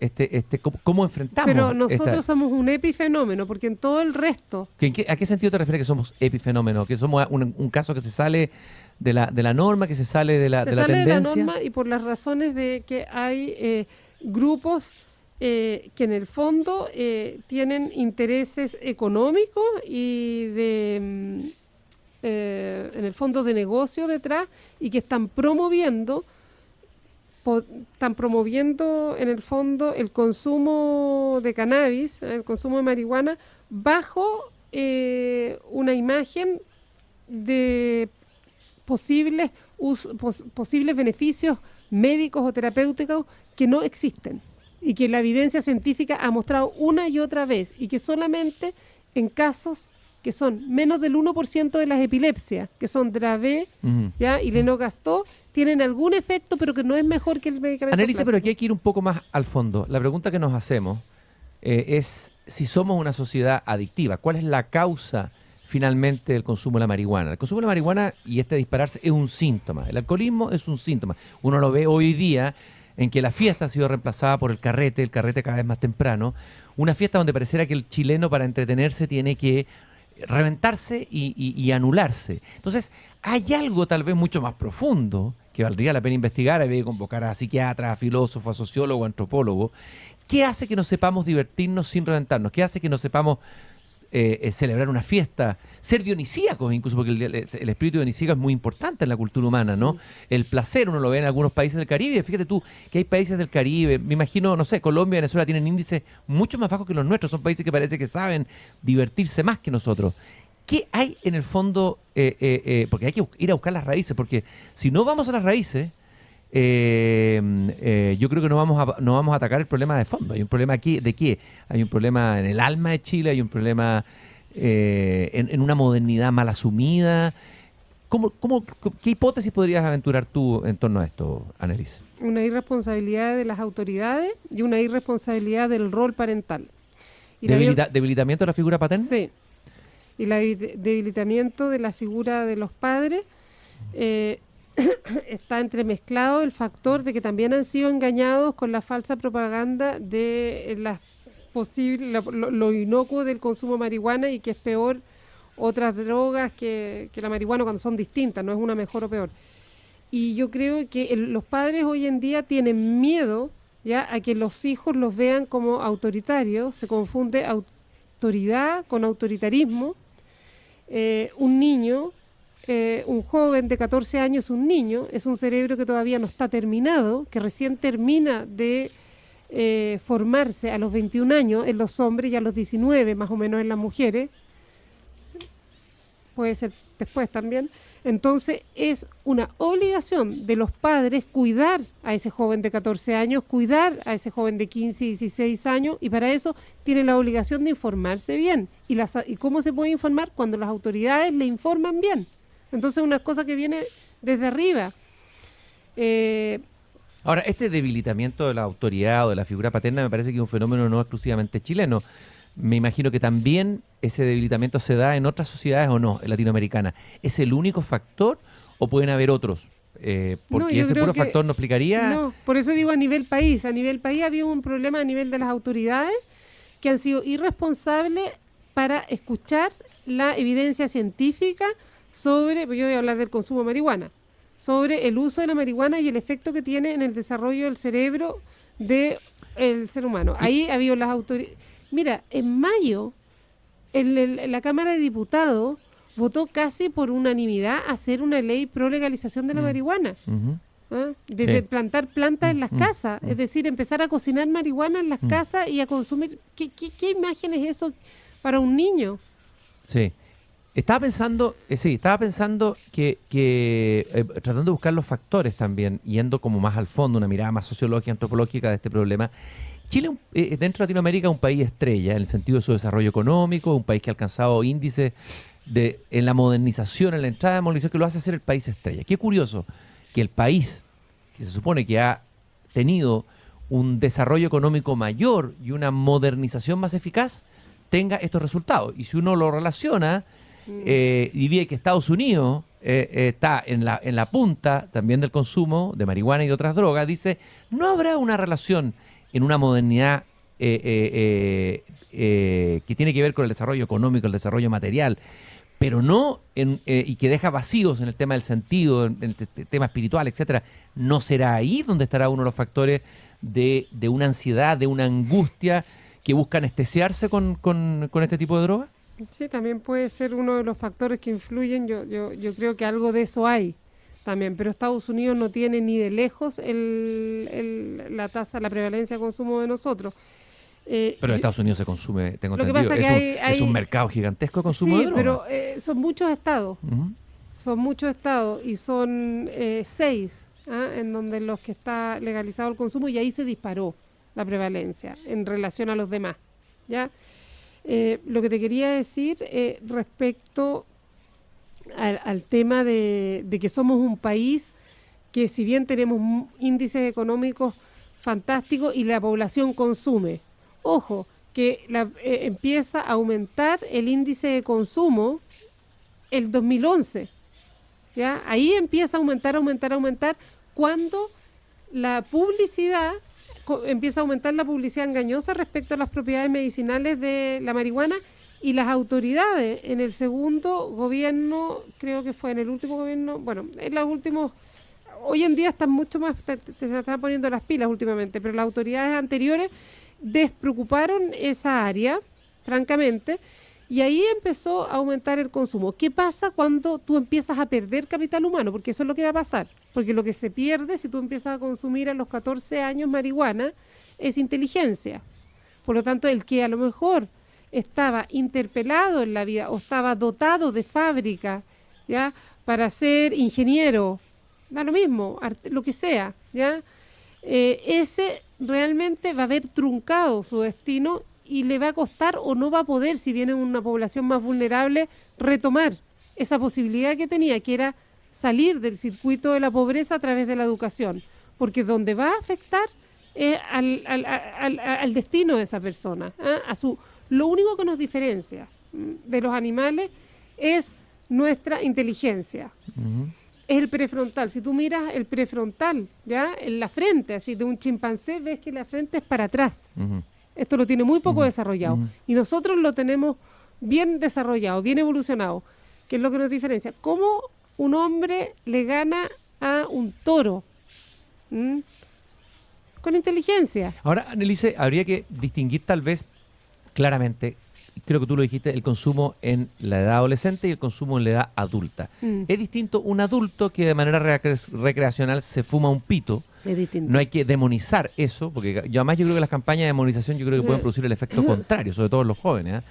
cómo enfrentamos? Pero nosotros somos un epifenómeno, porque en todo el resto... ¿A qué sentido te refieres que somos epifenómeno? ¿Que somos un caso que se sale de la norma, que se sale de la tendencia? Se sale de la norma y por las razones de que hay grupos que en el fondo tienen intereses económicos y en el fondo de negocio detrás, y que están promoviendo en el fondo el consumo de cannabis, el consumo de marihuana, bajo una imagen de posibles beneficios médicos o terapéuticos que no existen y que la evidencia científica ha mostrado una y otra vez, y que solamente en casos que son menos del 1% de las epilepsias, que son Dravet y Lennox-Gastaut, tienen algún efecto, pero que no es mejor que el medicamento Annelise, clásico. pero aquí hay que ir un poco más al fondo. La pregunta que nos hacemos es si somos una sociedad adictiva. ¿Cuál es la causa finalmente del consumo de la marihuana? El consumo de la marihuana y dispararse es un síntoma. El alcoholismo es un síntoma. Uno lo ve hoy día en que la fiesta ha sido reemplazada por el carrete cada vez más temprano. Una fiesta donde pareciera que el chileno, para entretenerse, tiene que reventarse y anularse. Entonces, hay algo tal vez mucho más profundo que valdría la pena investigar. Habría que convocar a psiquiatras, a filósofos, a sociólogos, a antropólogos. ¿Qué hace que no sepamos divertirnos sin reventarnos? ¿Qué hace que no sepamos celebrar una fiesta? Ser dionisíacos incluso, porque el espíritu dionisíaco es muy importante en la cultura humana, ¿no? El placer uno lo ve en algunos países del Caribe. Fíjate tú que hay países del Caribe, me imagino, no sé, Colombia y Venezuela tienen índices mucho más bajos que los nuestros. Son países que parece que saben divertirse más que nosotros. ¿Qué hay en el fondo? Porque hay que ir a buscar las raíces, porque si no vamos a las raíces, yo creo que no vamos a atacar el problema de fondo. Hay un problema aquí, ¿de qué? Hay un problema en el alma de Chile, hay un problema en una modernidad mal asumida. ¿Qué hipótesis podrías aventurar tú en torno a esto, Annelise? Una irresponsabilidad de las autoridades y una irresponsabilidad del rol parental. Y ¿Debilitamiento de la figura paterna? Sí. Y el debilitamiento de la figura de los padres está entremezclado el factor de que también han sido engañados con la falsa propaganda de lo inocuo del consumo de marihuana, y que es peor otras drogas que la marihuana cuando son distintas, no es una mejor o peor. Y yo creo que los padres hoy en día tienen miedo ya a que los hijos los vean como autoritarios. Se confunde autoridad con autoritarismo. Un niño, un joven de 14 años, un niño, es un cerebro que todavía no está terminado, que recién termina de formarse a los 21 años en los hombres y a los 19 más o menos en las mujeres. Puede ser después también. Entonces es una obligación de los padres cuidar a ese joven de 14 años, cuidar a ese joven de 15 y 16 años, y para eso tienen la obligación de informarse bien. ¿Y cómo se puede informar? Cuando las autoridades le informan bien. Entonces es una cosa que viene desde arriba. Ahora, este debilitamiento de la autoridad o de la figura paterna me parece que es un fenómeno no exclusivamente chileno. Me imagino que también ese debilitamiento se da en otras sociedades, o no, en latinoamericanas. ¿Es el único factor o pueden haber otros? Porque ese puro factor no explicaría... No, por eso digo a nivel país. A nivel país había un problema a nivel de las autoridades que han sido irresponsables para escuchar la evidencia científica sobre, pues yo voy a hablar del consumo de marihuana, sobre el uso de la marihuana y el efecto que tiene en el desarrollo del cerebro del ser humano. Ahí ha habido las autoridades. Mira, en mayo, la Cámara de Diputados votó casi por unanimidad hacer una ley pro legalización de la marihuana. Ujú. ¿Ah? De Sí. plantar plantas en las casas, es decir, empezar a cocinar marihuana en las casas y a consumir. ¿Qué imagen es eso para un niño? Sí. Estaba pensando que tratando de buscar los factores también, yendo como más al fondo, una mirada más sociológica, antropológica de este problema. Chile, dentro de Latinoamérica, es un país estrella en el sentido de su desarrollo económico, un país que ha alcanzado índices en la modernización, en la entrada de modernización, que lo hace ser el país estrella. Qué curioso que el país, que se supone que ha tenido un desarrollo económico mayor y una modernización más eficaz, tenga estos resultados. Y si uno lo relaciona y ve que Estados Unidos está en la punta también del consumo de marihuana y de otras drogas, dice, no habrá una relación en una modernidad que tiene que ver con el desarrollo económico, el desarrollo material, pero no y que deja vacíos en el tema del sentido, en el tema espiritual, etcétera. ¿No será ahí donde estará uno de los factores de una ansiedad, de una angustia que busca anestesiarse con este tipo de droga? Sí, también puede ser uno de los factores que influyen. Yo creo que algo de eso hay también, pero Estados Unidos no tiene ni de lejos la tasa, la prevalencia de consumo de nosotros. Pero en Estados Unidos se consume, tengo Lo que entendido. pasa que Es un mercado gigantesco de consumo de Sí, droga. pero son muchos estados. Ujú. Son muchos estados y son 6 en donde los que está legalizado el consumo, y ahí se disparó la prevalencia en relación a los demás. ¿Ya? Lo que te quería decir respecto al tema de que somos un país que, si bien tenemos índices económicos fantásticos y la población consume, ojo, que empieza a aumentar el índice de consumo el 2011. ¿Ya? Ahí empieza a aumentar cuando la publicidad, empieza a aumentar la publicidad engañosa respecto a las propiedades medicinales de la marihuana, y las autoridades en el segundo gobierno, creo que fue en el último gobierno, bueno, en los últimos, hoy en día están mucho más, se están poniendo las pilas últimamente, pero las autoridades anteriores despreocuparon esa área, francamente, y ahí empezó a aumentar el consumo. ¿Qué pasa cuando tú empiezas a perder capital humano? Porque eso es lo que va a pasar. Porque lo que se pierde si tú empiezas a consumir a los 14 años marihuana es inteligencia. Por lo tanto, el que a lo mejor estaba interpelado en la vida o estaba dotado de fábrica, ¿ya?, para ser ingeniero, da lo mismo, lo que sea, ¿ya?, ese realmente va a haber truncado su destino y le va a costar, o no va a poder, si viene una población más vulnerable, retomar esa posibilidad que tenía, que era salir del circuito de la pobreza a través de la educación, porque donde va a afectar es al destino de esa persona, lo único que nos diferencia de los animales es nuestra inteligencia. Ujú. Es el prefrontal. Si tú miras el prefrontal, ¿ya?, en la frente, así de un chimpancé, ves que la frente es para atrás. Ujú. Esto lo tiene muy poco desarrollado. Ujú. Y nosotros lo tenemos bien desarrollado, bien evolucionado, que es lo que nos diferencia. ¿Cómo un hombre le gana a un toro? ¿Mm? Con inteligencia. Ahora, Annelise, habría que distinguir tal vez claramente, creo que tú lo dijiste, el consumo en la edad adolescente y el consumo en la edad adulta. Es distinto un adulto que de manera recreacional se fuma un pito. Es distinto. No hay que demonizar eso, porque además yo creo que las campañas de demonización yo creo que pueden producir el efecto contrario, sobre todo en los jóvenes,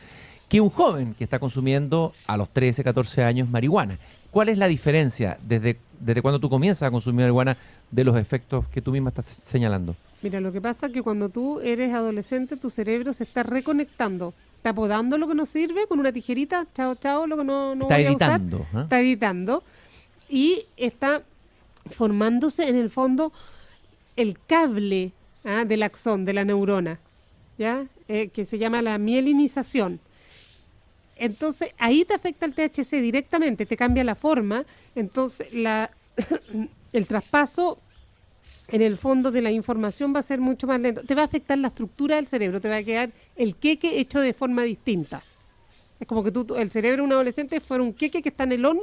que un joven que está consumiendo a los 13, 14 años marihuana. ¿Cuál es la diferencia desde cuando tú comienzas a consumir marihuana de los efectos que tú misma estás señalando? Mira, lo que pasa es que cuando tú eres adolescente, tu cerebro se está reconectando. Está podando lo que no sirve con una tijerita, chao, lo que no Está voy a editando. usar. Está editando. Y está formándose en el fondo el cable del axón, de la neurona, ¿ya? Que se llama la mielinización. Entonces, ahí te afecta el THC directamente, te cambia la forma. Entonces, el traspaso en el fondo de la información va a ser mucho más lento. Te va a afectar la estructura del cerebro, te va a quedar el queque hecho de forma distinta. Es como que el cerebro de un adolescente fuera un queque que está en el horno,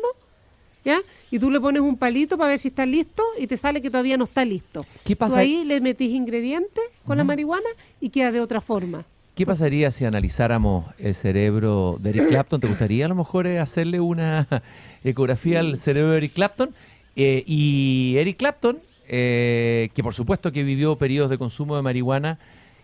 ¿ya? Y tú le pones un palito para ver si está listo y te sale que todavía no está listo. ¿Qué pasa? Tú ahí le metís ingredientes con la marihuana y queda de otra forma. ¿Qué pasaría si analizáramos el cerebro de Eric Clapton? ¿Te gustaría a lo mejor hacerle una ecografía al cerebro de Eric Clapton? Y Eric Clapton, que por supuesto que vivió periodos de consumo de marihuana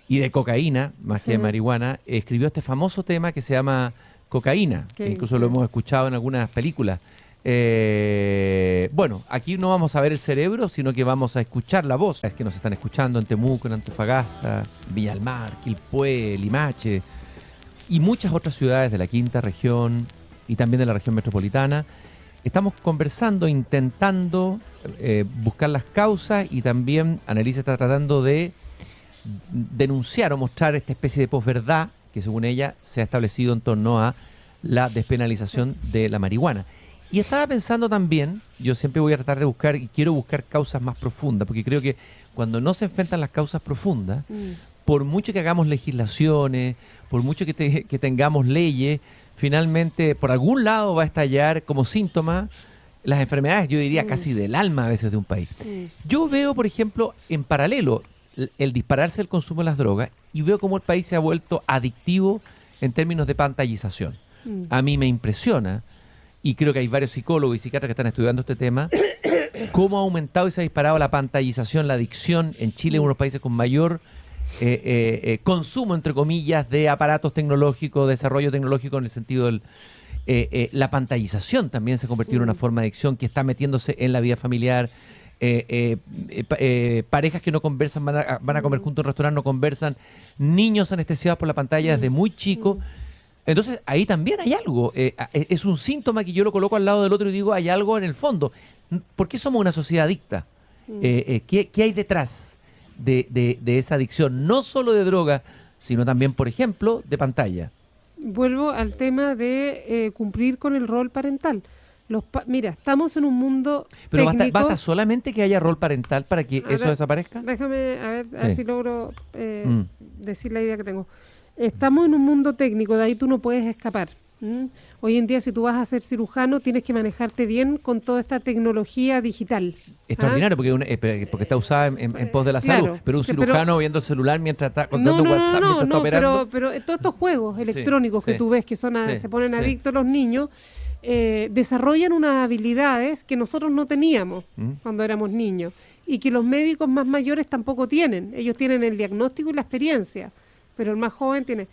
y de cocaína, más que de marihuana, escribió este famoso tema que se llama Cocaína, que incluso lo hemos escuchado en algunas películas. Bueno, aquí no vamos a ver el cerebro, sino que vamos a escuchar la voz. Es que nos están escuchando en Temuco, en Antofagasta, Viña del Mar, Quilpué, Limache y muchas otras ciudades de la quinta región y también de la región metropolitana. Estamos conversando, intentando buscar las causas, y también Annelise está tratando de denunciar o mostrar esta especie de posverdad que, según ella, se ha establecido en torno a la despenalización de la marihuana. Y estaba pensando también, yo siempre voy a tratar de buscar, y quiero buscar causas más profundas, porque creo que cuando no se enfrentan las causas profundas, por mucho que hagamos legislaciones, por mucho que tengamos leyes, finalmente por algún lado va a estallar como síntoma las enfermedades, yo diría casi del alma a veces de un país. Yo veo, por ejemplo, en paralelo el dispararse el consumo de las drogas, y veo cómo el país se ha vuelto adictivo en términos de pantallización. A mí me impresiona, y creo que hay varios psicólogos y psiquiatras que están estudiando este tema, cómo ha aumentado y se ha disparado la pantallización, la adicción en Chile, uno de los países con mayor consumo, entre comillas, de aparatos tecnológicos, desarrollo tecnológico, en el sentido del... la pantallización también se ha convertido en una forma de adicción que está metiéndose en la vida familiar. Parejas que no conversan van a comer juntos en un restaurante, no conversan, niños anestesiados por la pantalla desde muy chicos. Entonces ahí también hay algo, es un síntoma que yo lo coloco al lado del otro y digo, hay algo en el fondo. ¿Por qué somos una sociedad adicta? ¿Qué hay detrás de esa adicción? No solo de droga, sino también, por ejemplo, de pantalla. Vuelvo al tema de cumplir con el rol parental. Mira, estamos en un mundo Pero técnico. basta solamente que haya rol parental para que eso desaparezca. Déjame a ver si logro decir la idea que tengo. Estamos en un mundo técnico, de ahí tú no puedes escapar. Hoy en día, si tú vas a ser cirujano, tienes que manejarte bien con toda esta tecnología digital. Extraordinario, porque está usada en pos de la salud. Pero un cirujano viendo el celular mientras está contando WhatsApp, mientras está operando. Pero todos estos juegos electrónicos que tú ves que se ponen adictos los niños, desarrollan unas habilidades que nosotros no teníamos cuando éramos niños, y que los médicos más mayores tampoco tienen. Ellos tienen el diagnóstico y la experiencia, pero el más joven tiene...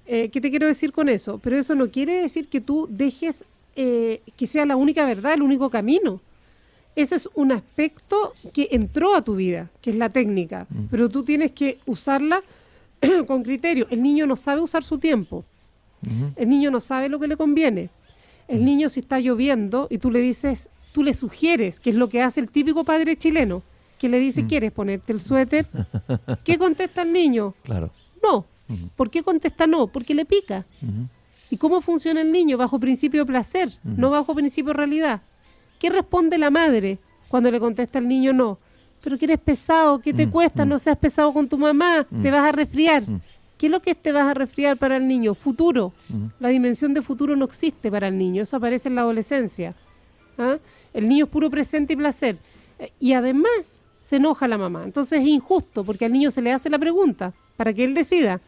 ¿Qué te quiero decir con eso? Pero eso no quiere decir que tú dejes que sea la única verdad, el único camino. Ese es un aspecto que entró a tu vida, que es la técnica, pero tú tienes que usarla con criterio. El niño no sabe usar su tiempo. El niño no sabe lo que le conviene. El niño, si está lloviendo y tú le dices, tú le sugieres, que es lo que hace el típico padre chileno, que le dice, ¿quieres ponerte el suéter? ¿Qué contesta el niño? Claro. No. ¿Por qué contesta no? Porque le pica. ¿Y cómo funciona el niño? Bajo principio de placer, no bajo principio de realidad. ¿Qué responde la madre cuando le contesta al niño no? Pero que eres pesado, ¿qué te cuesta? No seas pesado con tu mamá, te vas a resfriar. ¿Qué es lo que te vas a resfriar para el niño? Futuro. La dimensión de futuro no existe para el niño, eso aparece en la adolescencia. El niño es puro presente y placer. Y además se enoja la mamá. Entonces es injusto, porque al niño se le hace la pregunta para que él decida.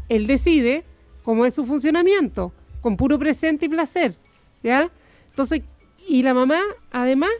Él decide cómo es su funcionamiento, con puro presente y placer, ¿ya? Entonces, y la mamá, además,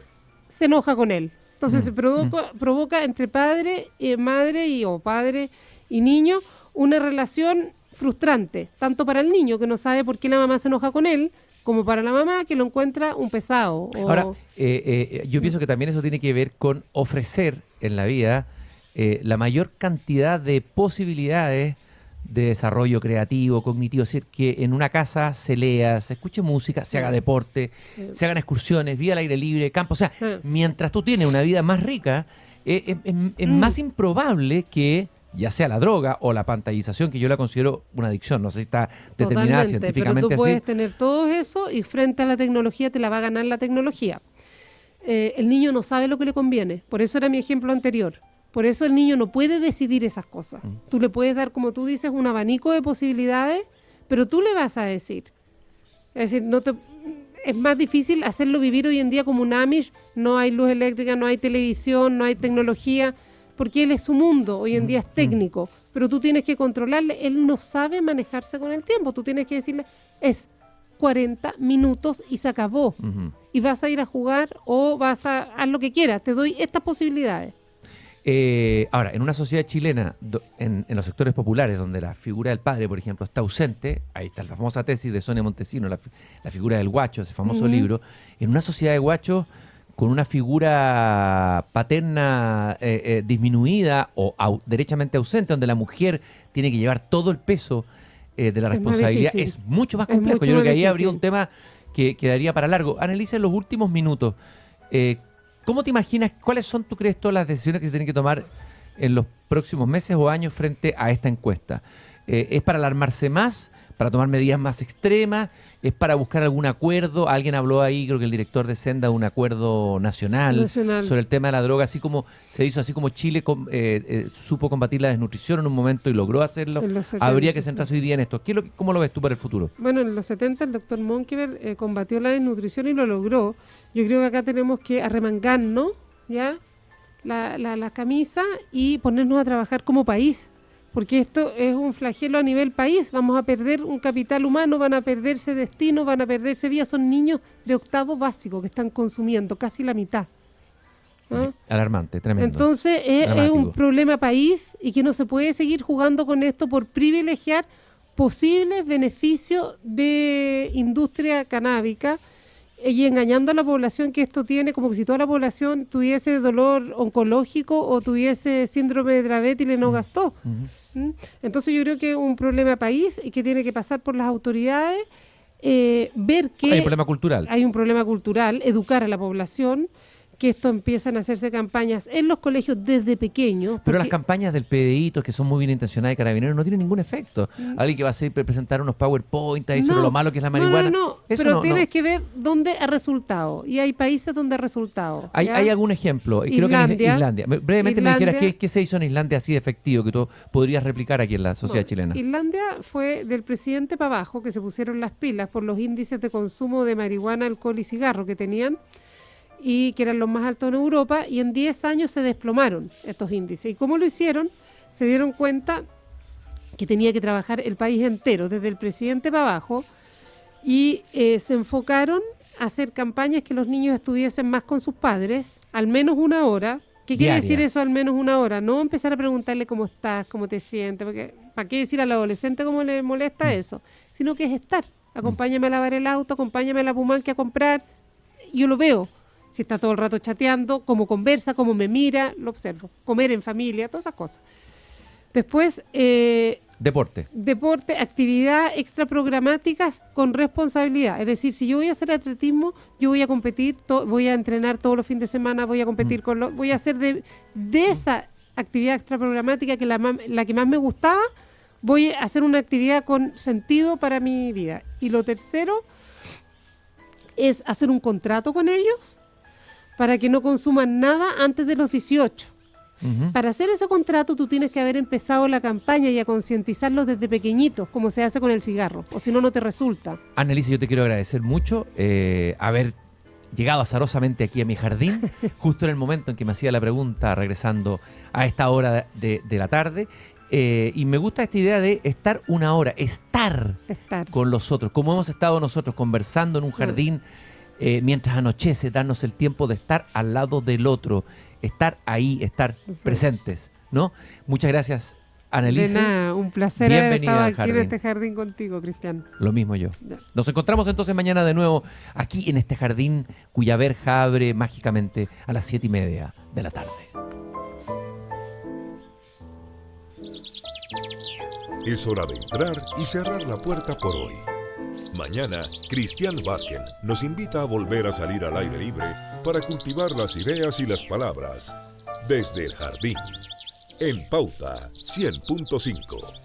se enoja con él. Entonces se provoca entre padre y madre o padre y niño una relación frustrante, tanto para el niño, que no sabe por qué la mamá se enoja con él, como para la mamá, que lo encuentra un pesado. Ahora, yo pienso que también eso tiene que ver con ofrecer en la vida la mayor cantidad de posibilidades de desarrollo creativo, cognitivo. Es decir, que en una casa se lea, se escuche música, se haga deporte, se hagan excursiones, vida al aire libre, campo. O sea, mientras tú tienes una vida más rica, es más improbable que, ya sea la droga o la pantallización, que yo la considero una adicción, no sé si está determinada científicamente pero tú puedes así. tener todo eso y frente a la tecnología te la va a ganar la tecnología. El niño no sabe lo que le conviene, por eso era mi ejemplo anterior. Por eso el niño no puede decidir esas cosas. Tú le puedes dar, como tú dices, un abanico de posibilidades, pero tú le vas a decir. Es decir, es más difícil hacerlo vivir hoy en día como un Amish. No hay luz eléctrica, no hay televisión, no hay tecnología, porque él es su mundo, hoy en día es técnico, pero tú tienes que controlarle. Él no sabe manejarse con el tiempo. Tú tienes que decirle, es 40 minutos y se acabó. Y vas a ir a jugar o haz lo que quieras. Te doy estas posibilidades. Ahora, en una sociedad chilena, en los sectores populares, donde la figura del padre, por ejemplo, está ausente, ahí está la famosa tesis de Sonia Montesino, la figura del guacho, ese famoso libro, en una sociedad de guachos con una figura paterna disminuida o derechamente ausente, donde la mujer tiene que llevar todo el peso de la responsabilidad, es mucho más complejo. Yo creo que ahí habría un tema que quedaría para largo. Analiza en los últimos minutos, ¿cómo te imaginas, cuáles son, tú crees, todas las decisiones que se tienen que tomar en los próximos meses o años frente a esta encuesta? ¿Es para alarmarse más, para tomar medidas más extremas? ¿Es para buscar algún acuerdo? Alguien habló ahí, creo que el director de Senda, de un acuerdo nacional sobre el tema de la droga, así como se hizo, así como Chile supo combatir la desnutrición en un momento y logró hacerlo. Habría que centrarse hoy día en esto. ¿Cómo lo ves tú para el futuro? Bueno, en los 70 el doctor Monkeberg combatió la desnutrición y lo logró. Yo creo que acá tenemos que arremangarnos, ¿ya? La camisa y ponernos a trabajar como país. Porque esto es un flagelo a nivel país. Vamos a perder un capital humano, van a perderse destinos, van a perderse vías. Son niños de octavo básico que están consumiendo casi la mitad. ¿Ah? Alarmante, tremendo. Entonces es un problema país y que no se puede seguir jugando con esto por privilegiar posibles beneficios de industria canábica y engañando a la población que esto tiene, como que si toda la población tuviese dolor oncológico o tuviese síndrome de Dravet y le no gastó. Entonces yo creo que es un problema país y que tiene que pasar por las autoridades, ver que hay un problema cultural. Hay un problema cultural, educar a la población, que esto empiezan a hacerse campañas en los colegios desde pequeños. Pero las campañas del PDI, que son muy bien intencionadas de Carabineros, no tienen ningún efecto. Alguien que va a presentar unos PowerPoint ahí sobre lo malo que es la marihuana. Pero tienes que ver dónde ha resultado. Y hay países donde ha resultado. ¿Hay algún ejemplo? Islandia, creo que en Islandia. Brevemente me dijeras qué se hizo en Islandia así de efectivo que tú podrías replicar aquí en la sociedad chilena. Islandia fue del presidente para abajo que se pusieron las pilas por los índices de consumo de marihuana, alcohol y cigarro que tenían, y que eran los más altos en Europa, y en 10 años se desplomaron estos índices. ¿Y cómo lo hicieron? Se dieron cuenta que tenía que trabajar el país entero, desde el presidente para abajo, y se enfocaron a hacer campañas que los niños estuviesen más con sus padres, al menos una hora. ¿Qué quiere decir eso, al menos una hora? No empezar a preguntarle cómo estás, cómo te sientes, porque ¿para qué decir al adolescente cómo le molesta eso? Sino que es estar. Acompáñame a lavar el auto, acompáñame a la Pumanque a comprar. Yo lo veo. Si está todo el rato chateando, cómo conversa, cómo me mira, lo observo. Comer en familia, todas esas cosas. Después, deporte, actividad extraprogramáticas con responsabilidad. Es decir, si yo voy a hacer atletismo, yo voy a competir, voy a entrenar todos los fines de semana, voy a competir voy a hacer de esa actividad extraprogramática que la que más me gustaba, voy a hacer una actividad con sentido para mi vida. Y lo tercero es hacer un contrato con ellos para que no consuman nada antes de los 18. Para hacer ese contrato tú tienes que haber empezado la campaña y a concientizarlos desde pequeñitos, como se hace con el cigarro, o si no, no te resulta. Annelise, yo te quiero agradecer mucho haber llegado azarosamente aquí a mi jardín, justo en el momento en que me hacía la pregunta, regresando a esta hora de la tarde. Y me gusta esta idea de estar una hora, estar con los otros, como hemos estado nosotros conversando en un jardín mientras anochece, darnos el tiempo de estar al lado del otro, estar ahí, estar presentes, ¿no? Muchas gracias, Annelise. De nada, un placer haber estado aquí en este jardín contigo, Cristian. Lo mismo yo. Nos encontramos entonces mañana de nuevo aquí en este jardín cuya verja abre mágicamente a las 7:30 de la tarde. Es hora de entrar y cerrar la puerta por hoy. Mañana, Cristian Barken nos invita a volver a salir al aire libre para cultivar las ideas y las palabras desde el jardín, en Pauta 100.5.